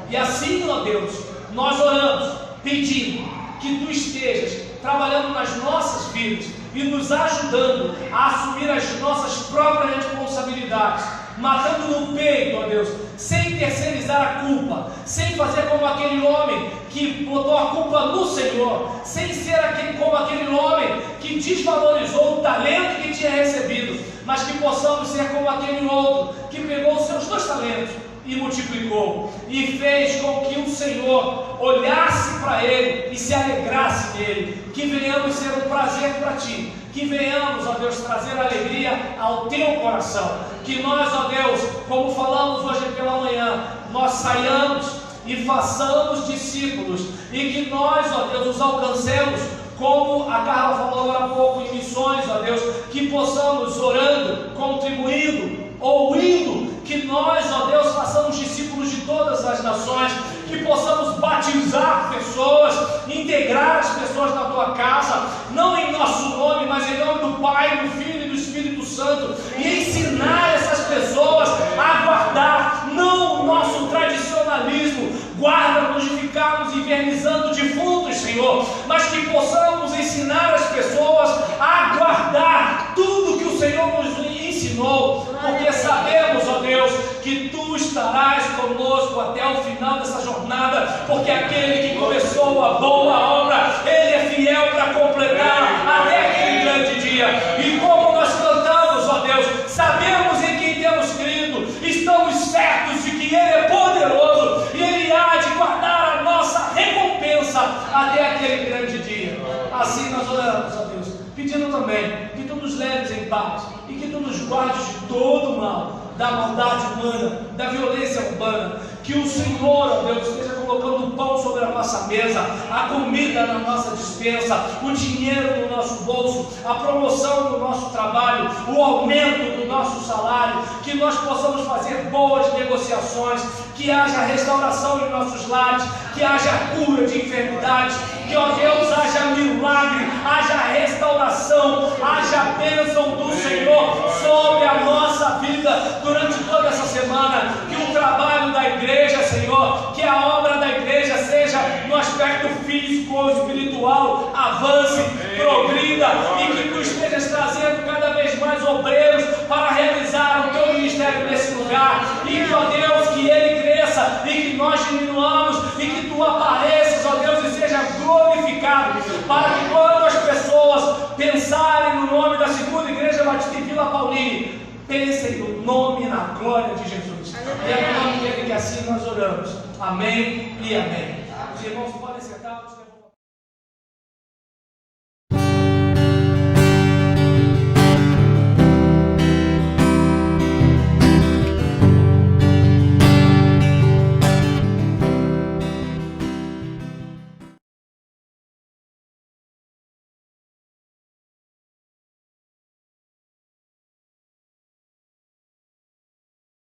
E assim, ó Deus, nós oramos, pedindo que Tu estejas trabalhando nas nossas vidas e nos ajudando a assumir as nossas próprias responsabilidades, matando no peito, ó Deus, sem terceirizar a culpa, sem fazer como aquele homem que botou a culpa no Senhor, sem ser como aquele homem que desvalorizou o talento que tinha recebido, mas que possamos ser como aquele outro que pegou os seus 2 talentos e multiplicou, e fez com que o Senhor olhasse para ele e se alegrasse nele. Que venhamos ser um prazer para Ti, que venhamos, ó Deus, trazer alegria ao Teu coração, que nós, ó Deus, como falamos hoje pela manhã, nós saiamos e façamos discípulos, e que nós, ó Deus, os alcancemos, como a Carla falou agora há pouco em missões, ó Deus, que possamos orando, contribuindo, ou indo, que nós, ó Deus, façamos discípulos de todas as nações, que possamos batizar pessoas, integrar as pessoas na Tua casa, não em nosso nome, mas em nome do Pai, do Filho e do Espírito Santo, e ensinar essas pessoas a guardar, não o nosso tradicionalismo, guarda-nos de ficarmos invernizando defuntos, Senhor, mas que possamos ensinar as pessoas a guardar tudo que o Senhor nos ensinou, porque sabemos, ó Deus, que Tu estarás conosco até o final dessa jornada, porque aquele que começou a boa obra, Ele é fiel para completar até aquele grande dia. E como nós cantamos, ó Deus, sabemos em quem temos crido, estamos certos de que Ele é poderoso e Ele há de guardar a nossa recompensa até aquele grande dia. Assim nós oramos, ó Deus, pedindo também que Tu nos leves em paz e que Tu nos guardes de todo o mal, da maldade humana, da violência urbana, que o Senhor, ó Deus, esteja colocando o pão sobre a nossa mesa, a comida na nossa despensa, o dinheiro no nosso bolso, a promoção no nosso trabalho, o aumento do nosso salário, que nós possamos fazer boas negociações, que haja restauração em nossos lares, que haja cura de enfermidades, que, ó Deus, haja milagre, haja restauração, haja bênção do Senhor sobre a nossa vida durante toda essa semana, que o trabalho da igreja, Senhor, que a obra da igreja seja no aspecto físico ou espiritual, avance, progrida, e que Tu estejas trazendo cada vez mais obreiros para realizar o Teu ministério nesse lugar, e que, ó Deus, que ele cresça e que nós diminuamos, e que Tua palavra para que quando as pessoas pensarem no nome da segunda igreja batista em Vila Paulini, pensem no nome e na glória de Jesus. E é no nome dele que assim nós oramos. Amém e amém. Os irmãos podem sentar.